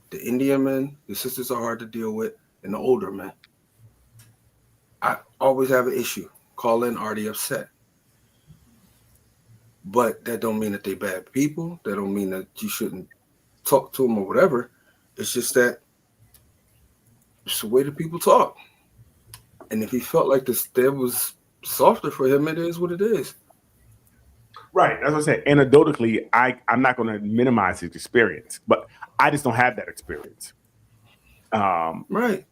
The Indian men, the sisters are hard to deal with, and the older men. I always have an issue. Call in already upset. But that don't mean that they bad people. That don't mean that you shouldn't talk to them or whatever. It's just that it's the way that people talk. And if he felt like that was softer for him, it is what it is. Right. That's what I said. Anecdotally, I'm not going to minimize his experience, but I just don't have that experience. Right.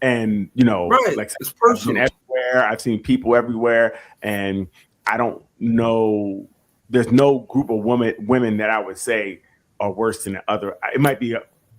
And, you know, like it's personal. I've been everywhere. I've seen people everywhere. And I don't know. There's no group of women that I would say are worse than the other. It might be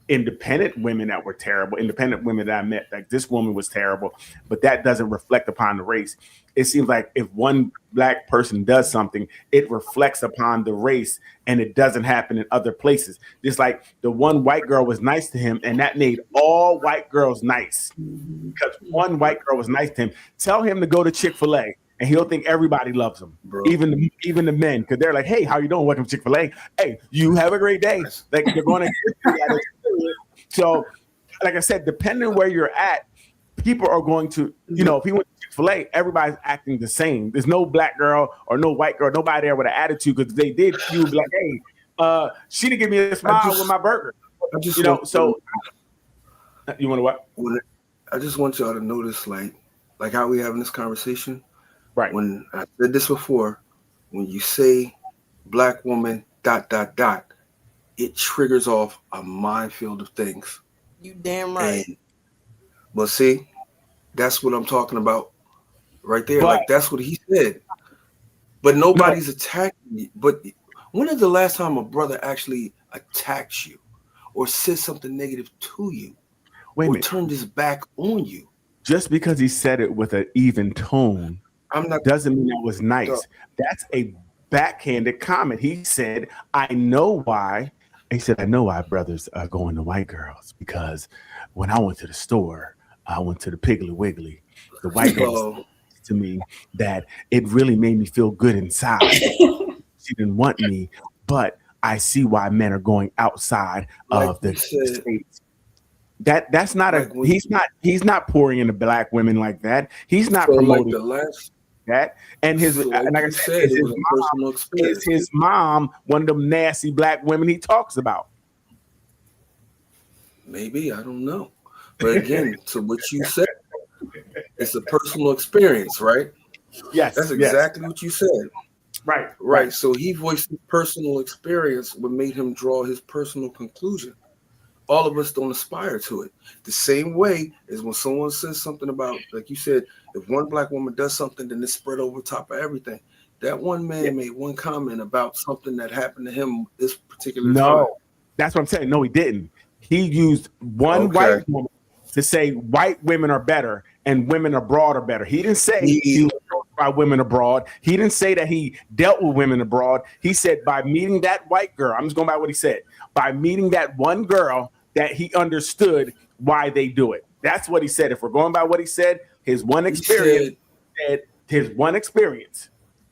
independent women that were terrible, independent women that I met, like this woman was terrible, but that doesn't reflect upon the race. It seems like if one Black person does something, it reflects upon the race, and it doesn't happen in other places. Just like the one white girl was nice to him, and that made all white girls nice because one white girl was nice to him. Tell him to go to Chick-fil-A, and he'll think everybody loves him, even the men, because they're like, "Hey, how you doing? Welcome to Chick-fil-A. Hey, you have a great day." Like they're going to. So, like I said, depending where you're at, people are going to, if he went to Chick-fil-A, everybody's acting the same. There's no black girl or no white girl, nobody there with an attitude, because they did, you would be like, "Hey, she didn't give me a smile with my burger." So you want to what? I just want y'all to notice, like how we having this conversation. Right. When I said this before, when you say black woman ... it triggers off a minefield of things. You damn right. But see, that's what I'm talking about right there. Like that's what he said. But nobody's attacking you. But when is the last time a brother actually attacks you or says something negative to you? Or turned his back on you? Just because he said it with an even tone doesn't mean it was nice. That's a backhanded comment. He said, "I know why." He said, "I know why brothers are going to white girls, because when I went to the store, I went to the Piggly Wiggly. The white girl said to me that it really made me feel good inside. She didn't want me, but I see why men are going outside of the states." That's not he's not pouring into black women like that. He's not promoting that. And his like I said, his mom, one of them nasty black women he talks about. Maybe, I don't know. But again, to what you said, it's a personal experience, right? Yes. That's exactly what you said. Right. So he voiced his personal experience, what made him draw his personal conclusion. All of us don't aspire to it. The same way as when someone says something about, like you said, if one black woman does something, then it's spread over top of everything. That one man made one comment about something that happened to him this particular time. That's what I'm saying. No, he didn't. He used one white woman to say white women are better and women abroad are better. He didn't say he was approached by women abroad. He didn't say that he dealt with women abroad. He said by meeting that white girl, I'm just going by what he said, by meeting that one girl, that he understood why they do it. That's what he said. If we're going by what he said, his one experience,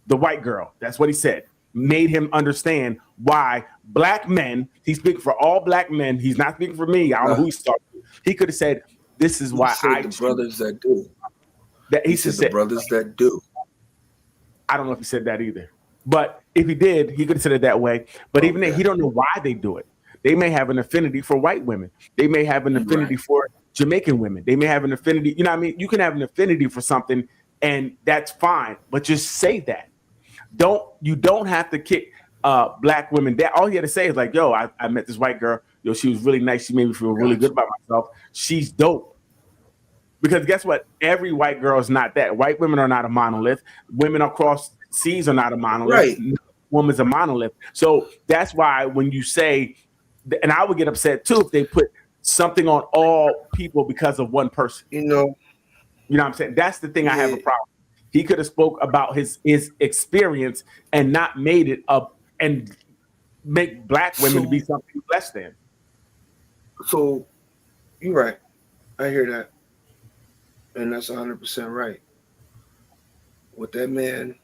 the white girl, that's what he said, made him understand why black men, he's speaking for all black men, he's not speaking for me, I don't know who he's talking to. He could have said, this is why I the brothers that do. He said the brothers that do. I don't know if he said that either. But if he did, he could have said it that way. But even then, he don't know why they do it. They may have an affinity for white women. They may have an affinity for Jamaican women. They may have an affinity. You know what I mean? You can have an affinity for something, and that's fine. But just say that. You don't have to kick black women down. All you had to say is like, "Yo, I met this white girl. Yo, she was really nice. She made me feel really good about myself. She's dope." Because guess what? Every white girl is not that. White women are not a monolith. Women across seas are not a monolith. Right. No woman's a monolith. So that's why when you say, and I would get upset too if they put something on all people because of one person. You know what I'm saying? That's the thing I have a problem. He could have spoke about his experience and not made it up and make black women to be something less than. So you're right. I hear that. And that's 100% right. With that man,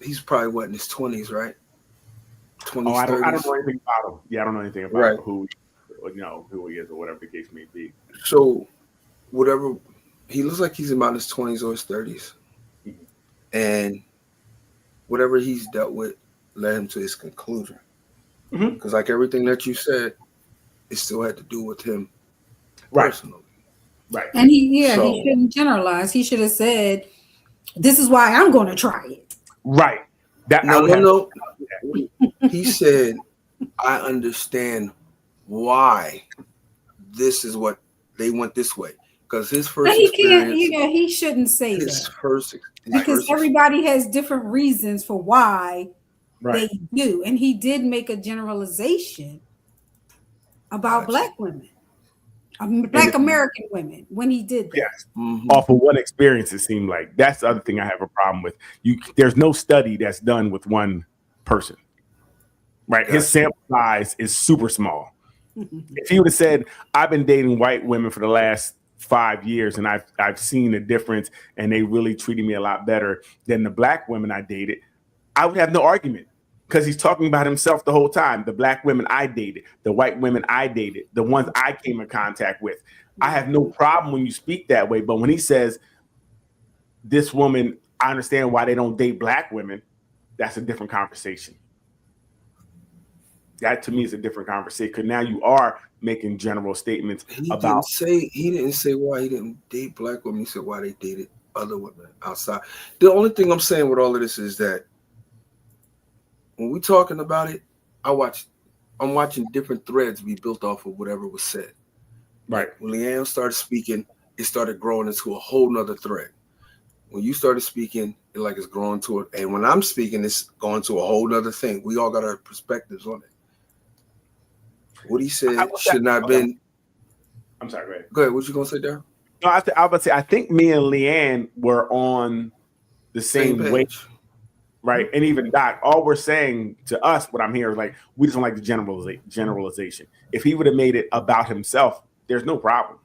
he's probably in his 20s, right? 20s, I don't 30s. know anything about him. Yeah, I don't know anything about who he is or whatever the case may be. So whatever, he looks like he's about his 20s or his 30s. Mm-hmm. And whatever he's dealt with led him to his conclusion. Because like everything that you said, it still had to do with him personally. Right. And he shouldn't generalize. He should have said, "This is why I'm going to try it." Right. No. He said, "I understand why this is what they went this way." Because his first experience, he shouldn't say that. Because everybody has different reasons for why they do. And he did make a generalization about black women. Black American women when he did that. Yes. Off of one experience, it seemed like. That's the other thing I have a problem with. There's no study that's done with one person. Right? Gotcha. His sample size is super small. If he would have said, "I've been dating white women for the last 5 years, and I've seen a difference, and they really treated me a lot better than the black women I dated, I would have no argument, because he's talking about himself the whole time. The black women I dated, the white women I dated, the ones I came in contact with. I have no problem when you speak that way, but when he says this woman, I understand why they don't date black women, that's a different conversation. That to me is a different conversation, because now you are making general statements about. He didn't say why he didn't date black women. He said why they dated other women outside. The only thing I'm saying with all of this is that when we talking about it, I'm watching different threads be built off of whatever was said. Right. When Leanne started speaking, it started growing into a whole nother thread. When you started speaking, it's growing to it. And when I'm speaking, it's going to a whole nother thing. We all got our perspectives on it. What he said should not have been. I'm sorry, go ahead. Go ahead. What you gonna say, Darryl? No, I was about to say, I think me and Leanne were on the same way, right? And even Doc, all we're saying to us, what I'm hearing, like, we just don't like the generalization. If he would have made it about himself, there's no problem,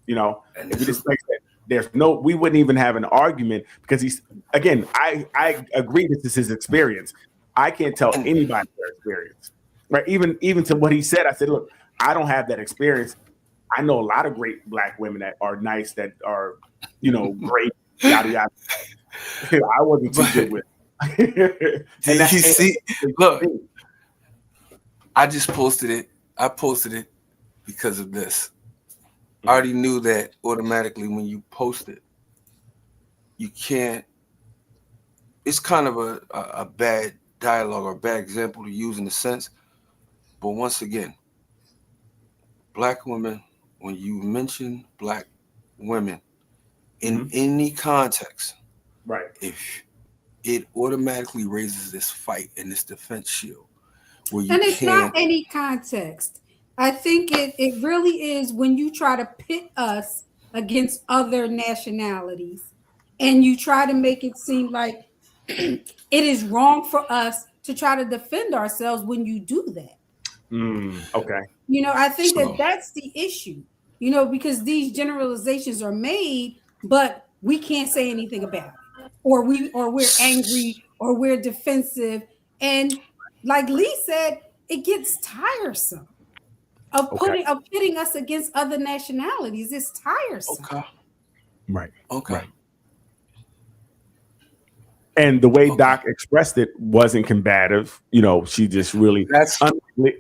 you know. And if he just thinks that we wouldn't even have an argument, because he's, again, I agree this is his experience. I can't tell anybody their experience, right? Even to what he said, I said, look, I don't have that experience. I know a lot of great black women that are nice, that are, you know, great, yada yada. I wasn't too good with. Look, I just posted it. I posted it because of this. I already knew that automatically when you post it, you can't. It's kind of a bad dialogue or a bad example to use in a sense. But once again, black women, when you mention black women in any context, right, if it automatically raises this fight and this defense shield, where you and it's not any context. I think it really is when you try to pit us against other nationalities, and you try to make it seem like it is wrong for us to try to defend ourselves when you do that. Okay. You know, I think that's the issue, you know, because these generalizations are made, but we can't say anything about it, or we're angry, or we're defensive. And like Lee said, it gets tiresome of pitting us against other nationalities. It's tiresome. Okay. Right. Okay. Right. And the way Doc expressed it wasn't combative. You know, she just really,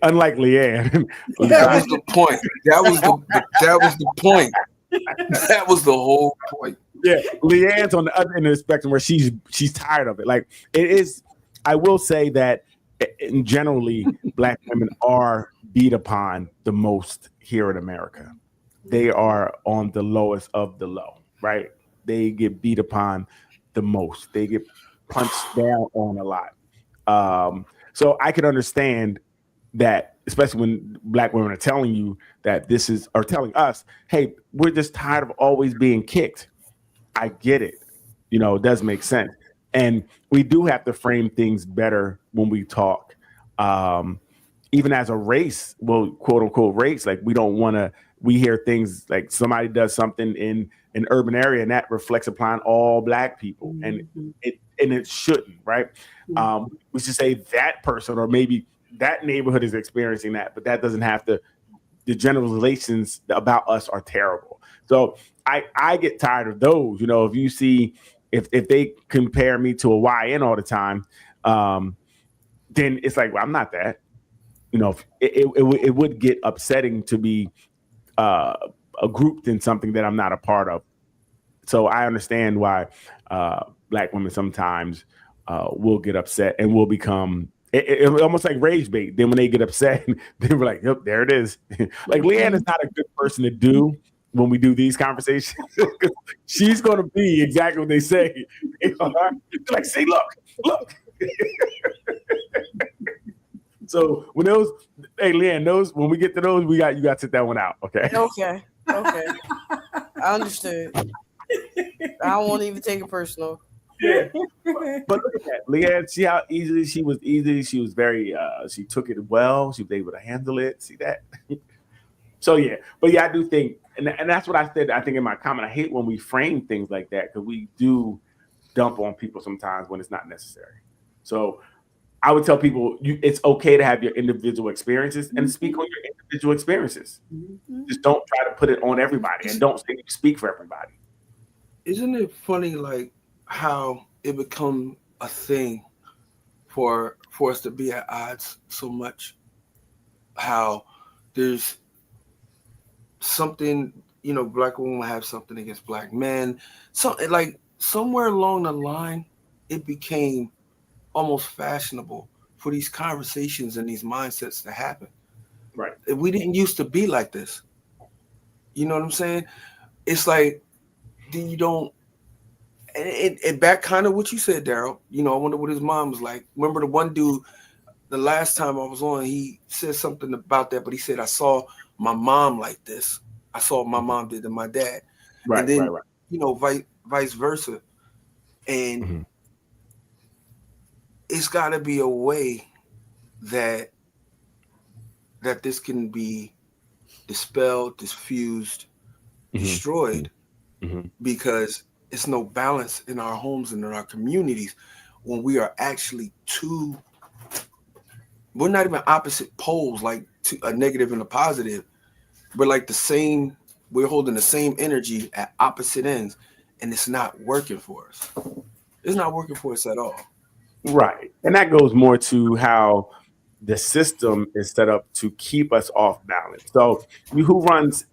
unlike Leanne. That was the point. That was the point. That was the whole point. Yeah, Leanne's on the other end of the spectrum where she's tired of it. Like, it is. I will say that generally, black women are beat upon the most here in America. They are on the lowest of the low, right? They get beat upon the most. They get punched down on a lot. So I can understand that, especially when black women are telling you that or telling us, hey, we're just tired of always being kicked. I get it. You know, it does make sense. And we do have to frame things better when we talk. Even as a race, well, quote unquote race, like we hear things like somebody does something in an urban area and that reflects upon all black people. And it shouldn't, right? We should say that person, or maybe that neighborhood is experiencing that, but that doesn't have to. The generalizations about us are terrible. So I get tired of those. You know, if you see, if they compare me to a YN all the time, then it's like, well, I'm not that. You know, it would get upsetting to be grouped in something that I'm not a part of. So I understand why black women sometimes will get upset and will become almost like rage bait. Then when they get upset, they were like, yep, there it is. Like, Leanne is not a good person to do when we do these conversations. She's going to be exactly what they say. Like, see, look. So when Leanne, when we get to those, you got to sit that one out. Okay. Okay. I understood. I won't even take it personal. Yeah. But look at that. Leanne, see how easily she was She was very, she took it well. She was able to handle it. See that? So yeah, but yeah, I do think, and that's what I said. I think in my comment, I hate when we frame things like that because we do dump on people sometimes when it's not necessary. So I would tell people it's okay to have your individual experiences and speak on your individual experiences. Just don't try to put it on everybody and don't say you speak for everybody. Isn't it funny, like how it become a thing for us to be at odds so much? How there's something, black women have something against black men. So like somewhere along the line, it became almost fashionable for these conversations and these mindsets to happen. Right. We didn't used to be like this. You know what I'm saying? It's like, you don't, and back kind of what you said, Daryl, I wonder what his mom was like. Remember the one dude, the last time I was on, he said something about that, but he said, I saw my mom like this. I saw what my mom did to my dad. Right, and then, right. Vice versa. And it's got to be a way that this can be dispelled, diffused, destroyed, because it's no balance in our homes and in our communities when we are actually we're not even opposite poles, like a negative and a positive. We're like we're holding the same energy at opposite ends, and it's not working for us. It's not working for us at all. Right. And that goes more to how the system is set up to keep us off balance. So who runs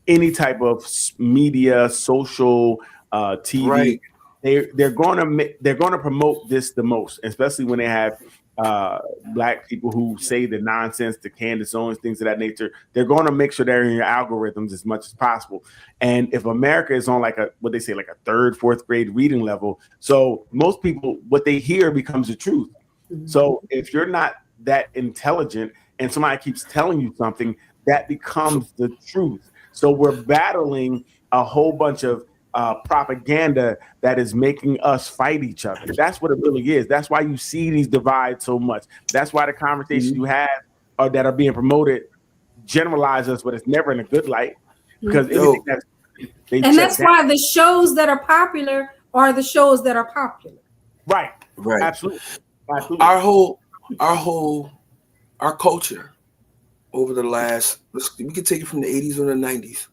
any type of media, social, TV, right. they're going to promote this the most, especially when they have black people who say the nonsense, the Candace Owens, things of that nature. They're going to make sure they're in your algorithms as much as possible. And if America is on like a third, fourth grade reading level, so most people, what they hear becomes the truth. So if you're not that intelligent and somebody keeps telling you something, that becomes the truth. So we're battling a whole bunch of propaganda that is making us fight each other. That's what it really is. That's why you see these divides so much. That's why the conversations you have that are being promoted generalize us, but it's never in a good light because everything that's why the shows that are popular are the shows that are popular. Right. Absolutely. Our culture over the last, we can take it from the 80s or the 90s.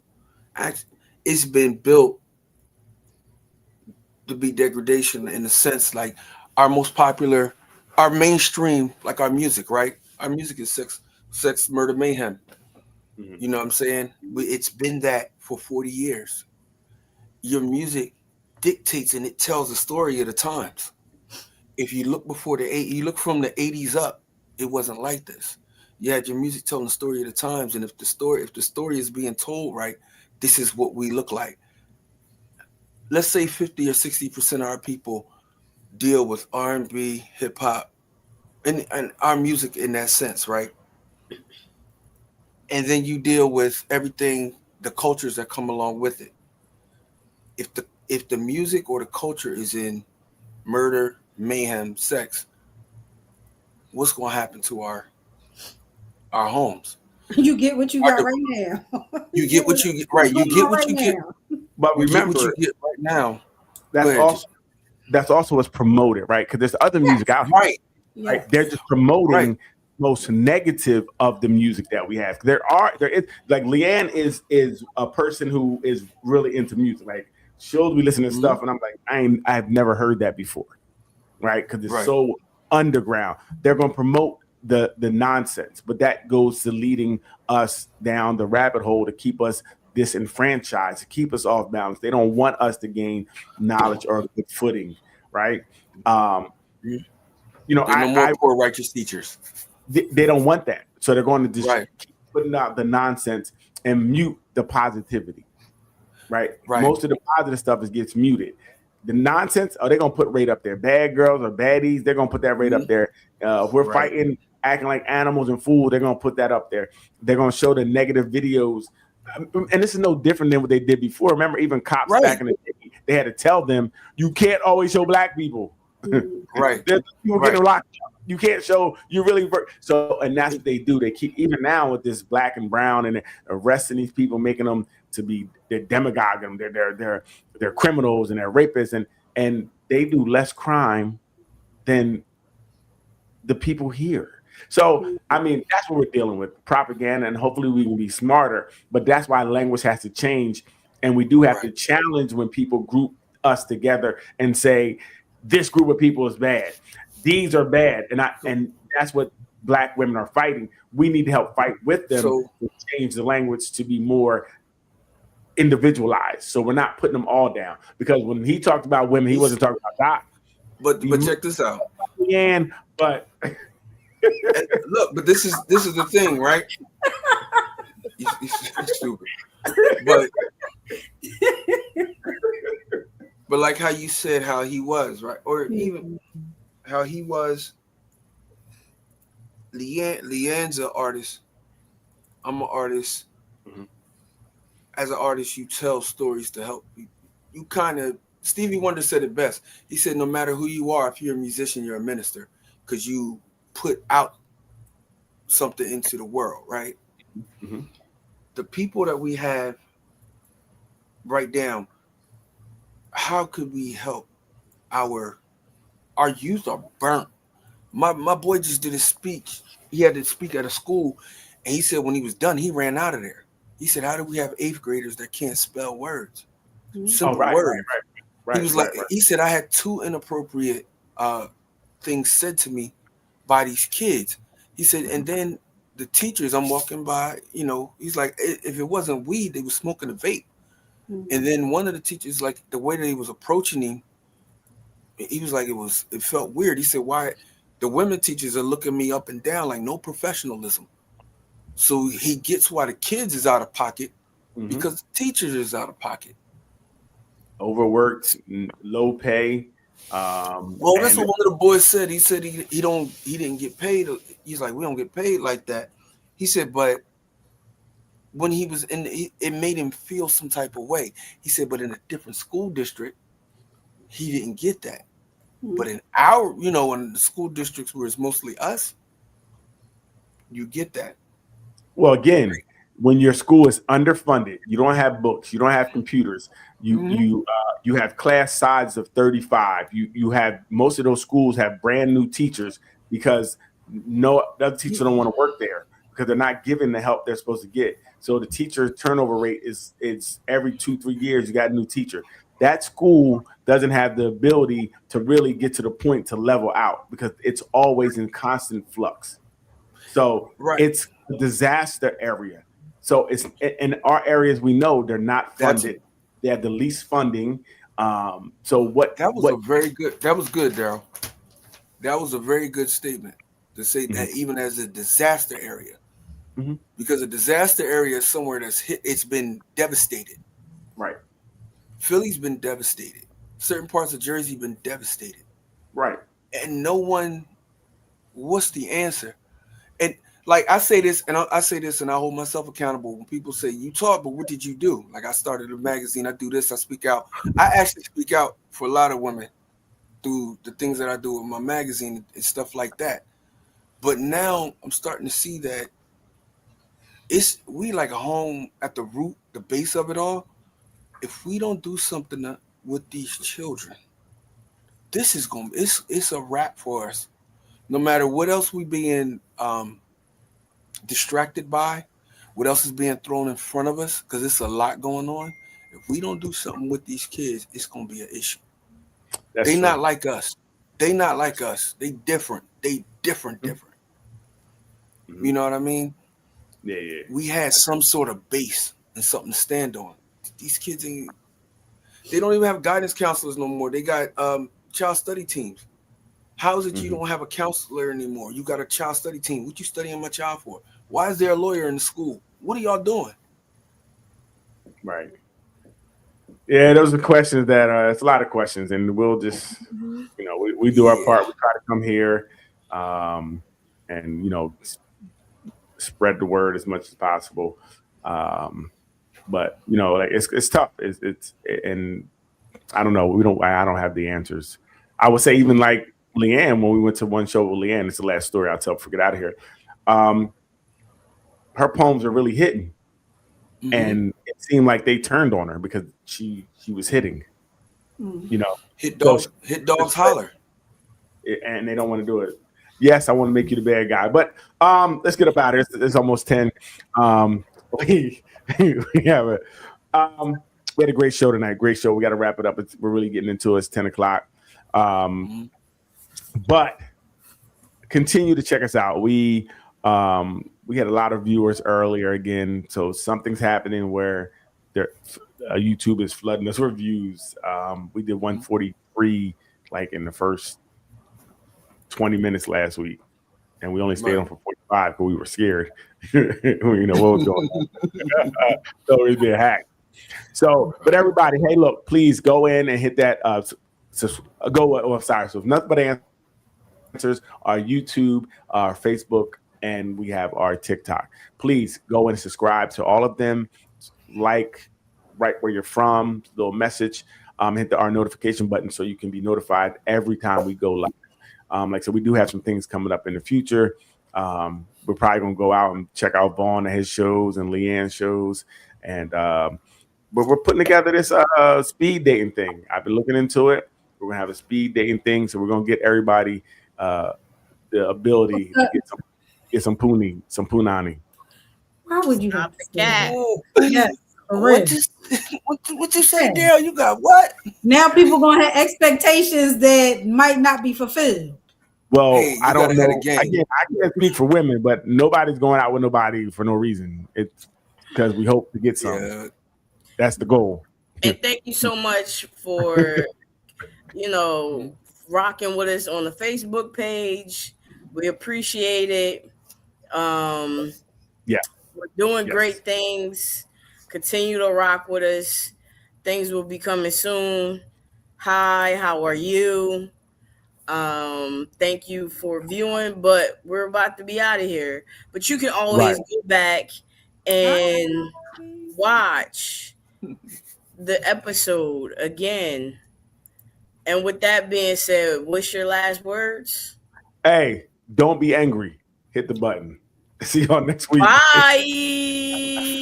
It's been built to be degradation in the sense, like our most popular, our mainstream, like our music, right? Our music is sex, murder, mayhem. You know what I'm saying? It's been that for 40 years. Your music dictates and it tells the story of the times. If you look you look from the 80s up, it wasn't like this. You had your music telling the story of the times, and if the story is being told right, this is what we look like. Let's say 50 or 60% of our people deal with R&B, hip hop, and our music in that sense, right? And then you deal with everything, the cultures that come along with it. If the music or the culture is in murder, mayhem, sex, what's going to happen to our homes? You get what you got right now. You get what you get, right? You get what you get. But remember, what you get right now. That's also what's promoted, right? Because there's other music out here, right? Right? They're just promoting most negative of the music that we have. There is like Leanne is a person who is really into music. Like she'll be listening to stuff, and I'm like, I've never heard that before, right? Because it's so underground. They're going to promote the nonsense, but that goes to leading us down the rabbit hole to keep us disenfranchised, to keep us off balance. They don't want us to gain knowledge or good footing, right? I poor righteous teachers. They don't want that, so they're going to just keep putting out the nonsense and mute the positivity, right? Most of the positive stuff gets muted. The nonsense, they're gonna put right up there. Bad girls or baddies, they're gonna put that right up there. If we're fighting, acting like animals and fools, they're gonna put that up there. They're gonna show the negative videos, and this is no different than what they did before. Remember, even cops back in the day, they had to tell them you can't always show black people. Right. People getting locked up. You can't show you really so, and that's what they do. They keep even now with this black and brown, and arresting these people, making them to be they're demagoguing them. They're criminals and they're rapists, and they do less crime than the people here. So I mean, that's what we're dealing with, propaganda, and hopefully we can be smarter. But that's why language has to change, and we do have to challenge when people group us together and say this group of people is bad. These are bad, and that's what Black women are fighting. We need to help fight with them to change the language to be more individualized. So we're not putting them all down. Because when he talked about women, he wasn't talking about Doc. But check this out. But look, but this is the thing, right? He's stupid. But like how you said how he was, right? Or even how he was. Leanne's an artist. I'm an artist. As an artist, you tell stories to help people. You kind of, Stevie Wonder said it best. He said, no matter who you are, if you're a musician, you're a minister, because you put out something into the world, right? The people that we have right now, how could we help our youth are burnt. My boy just did a speech. He had to speak at a school, and he said when he was done, he ran out of there. He said, how do we have 8th graders that can't spell words? Simple words. He was like, he said, I had 2 inappropriate things said to me by these kids. He said, and then the teachers, I'm walking by, he's like, if it wasn't weed, they were smoking a vape. And then one of the teachers, like the way that he was approaching him, he was like, it felt weird. He said, why? The women teachers are looking me up and down like no professionalism. So he gets why the kids is out of pocket because the teachers is out of pocket. Overworked, low pay. Well, that's what one of the boys said. He said he didn't get paid. He's like, we don't get paid like that. He said, but when he was it made him feel some type of way. He said, but in a different school district, he didn't get that. But in our, in the school districts where it's mostly us, you get that. Well, again, when your school is underfunded, you don't have books, you don't have computers, you have class size of 35. You have most of those schools have brand new teachers because no other teacher don't want to work there because they're not given the help they're supposed to get. So the teacher turnover rate is every 2-3 years you got a new teacher. That school doesn't have the ability to really get to the point to level out because it's always in constant flux. So it's a disaster area. So it's in our areas we know they're not funded. They have the least funding. So what that was very good. That was good, Daryl. That was a very good statement to say that even as a disaster area, because a disaster area is somewhere that's it's been devastated. Right. Philly's been devastated. Certain parts of Jersey been devastated. Right. And no one, what's the answer? And like I say this, and I say this, and I hold myself accountable. When people say you taught, but what did you do? Like I started a magazine. I do this. I speak out. I actually speak out for a lot of women through the things that I do with my magazine and stuff like that. But now I'm starting to see that we like a home at the root, the base of it all. If we don't do something with these children, this is it's a wrap for us. No matter what else we being distracted by, what else is being thrown in front of us, because it's a lot going on. If we don't do something with these kids, it's gonna be an issue. They not like us. They not like us. They different. They different. You know what I mean? Yeah. We had some sort of base and something to stand on. These kids they don't even have guidance counselors no more. They got child study teams. How is it you don't have a counselor anymore? You got a child study team. What you studying my child for? Why is there a lawyer in the school? What are y'all doing? Right. Yeah, those are questions that it's a lot of questions, and we'll just we do our part. We try to come here and spread the word as much as possible. But like it's tough. It's and I don't know. I don't have the answers. I would say even like Leanne, when we went to one show with Leanne, it's the last story I'll tell before we get out of here. Her poems are really hitting. Mhm. And it seemed like they turned on her because she was hitting. You know, Hit dogs holler. and they don't want to do it. Yes, I want to make you the bad guy, but let's get up out of here. It's almost 10. We have a we had a great show tonight. Great show. We got to wrap it up. We're really getting into it. It's 10 o'clock. But continue to check us out. We had a lot of viewers earlier again, so something's happening where YouTube is flooding us with views. We did 143 like in the first 20 minutes last week, and we only stayed on for 45 because we were scared. You know what was going on. So it'd be a hack. So, but everybody, hey, look, please go in and hit that. So if nothing but answers, our YouTube, our Facebook, and we have our TikTok. Please go and subscribe to all of them. Like right where you're from, little message. Hit our notification button so you can be notified every time we go live. Like so, we do have some things coming up in the future. We're probably gonna go out and check out Vaughn and his shows and Leanne's shows, and but we're putting together this speed dating thing. I've been looking into it. We're gonna have a speed dating thing, so we're gonna get everybody the ability to get some punani. Why would you Stop have the cat? Yeah, for real. What you say, Daryl? You got what? Now people gonna have expectations that might not be fulfilled. Well, Hey, I don't know. again. I can't speak for women, but nobody's going out with nobody for no reason. It's because we hope to get some. Yeah. That's the goal. And thank you so much for, rocking with us on the Facebook page. We appreciate it. Yeah. We're doing great things. Continue to rock with us. Things will be coming soon. Hi, how are you? Thank you for viewing, but we're about to be out of here. But you can always go back and watch the episode again. And with that being said, what's your last words? Hey, don't be angry. Hit the button. See y'all next week. Bye.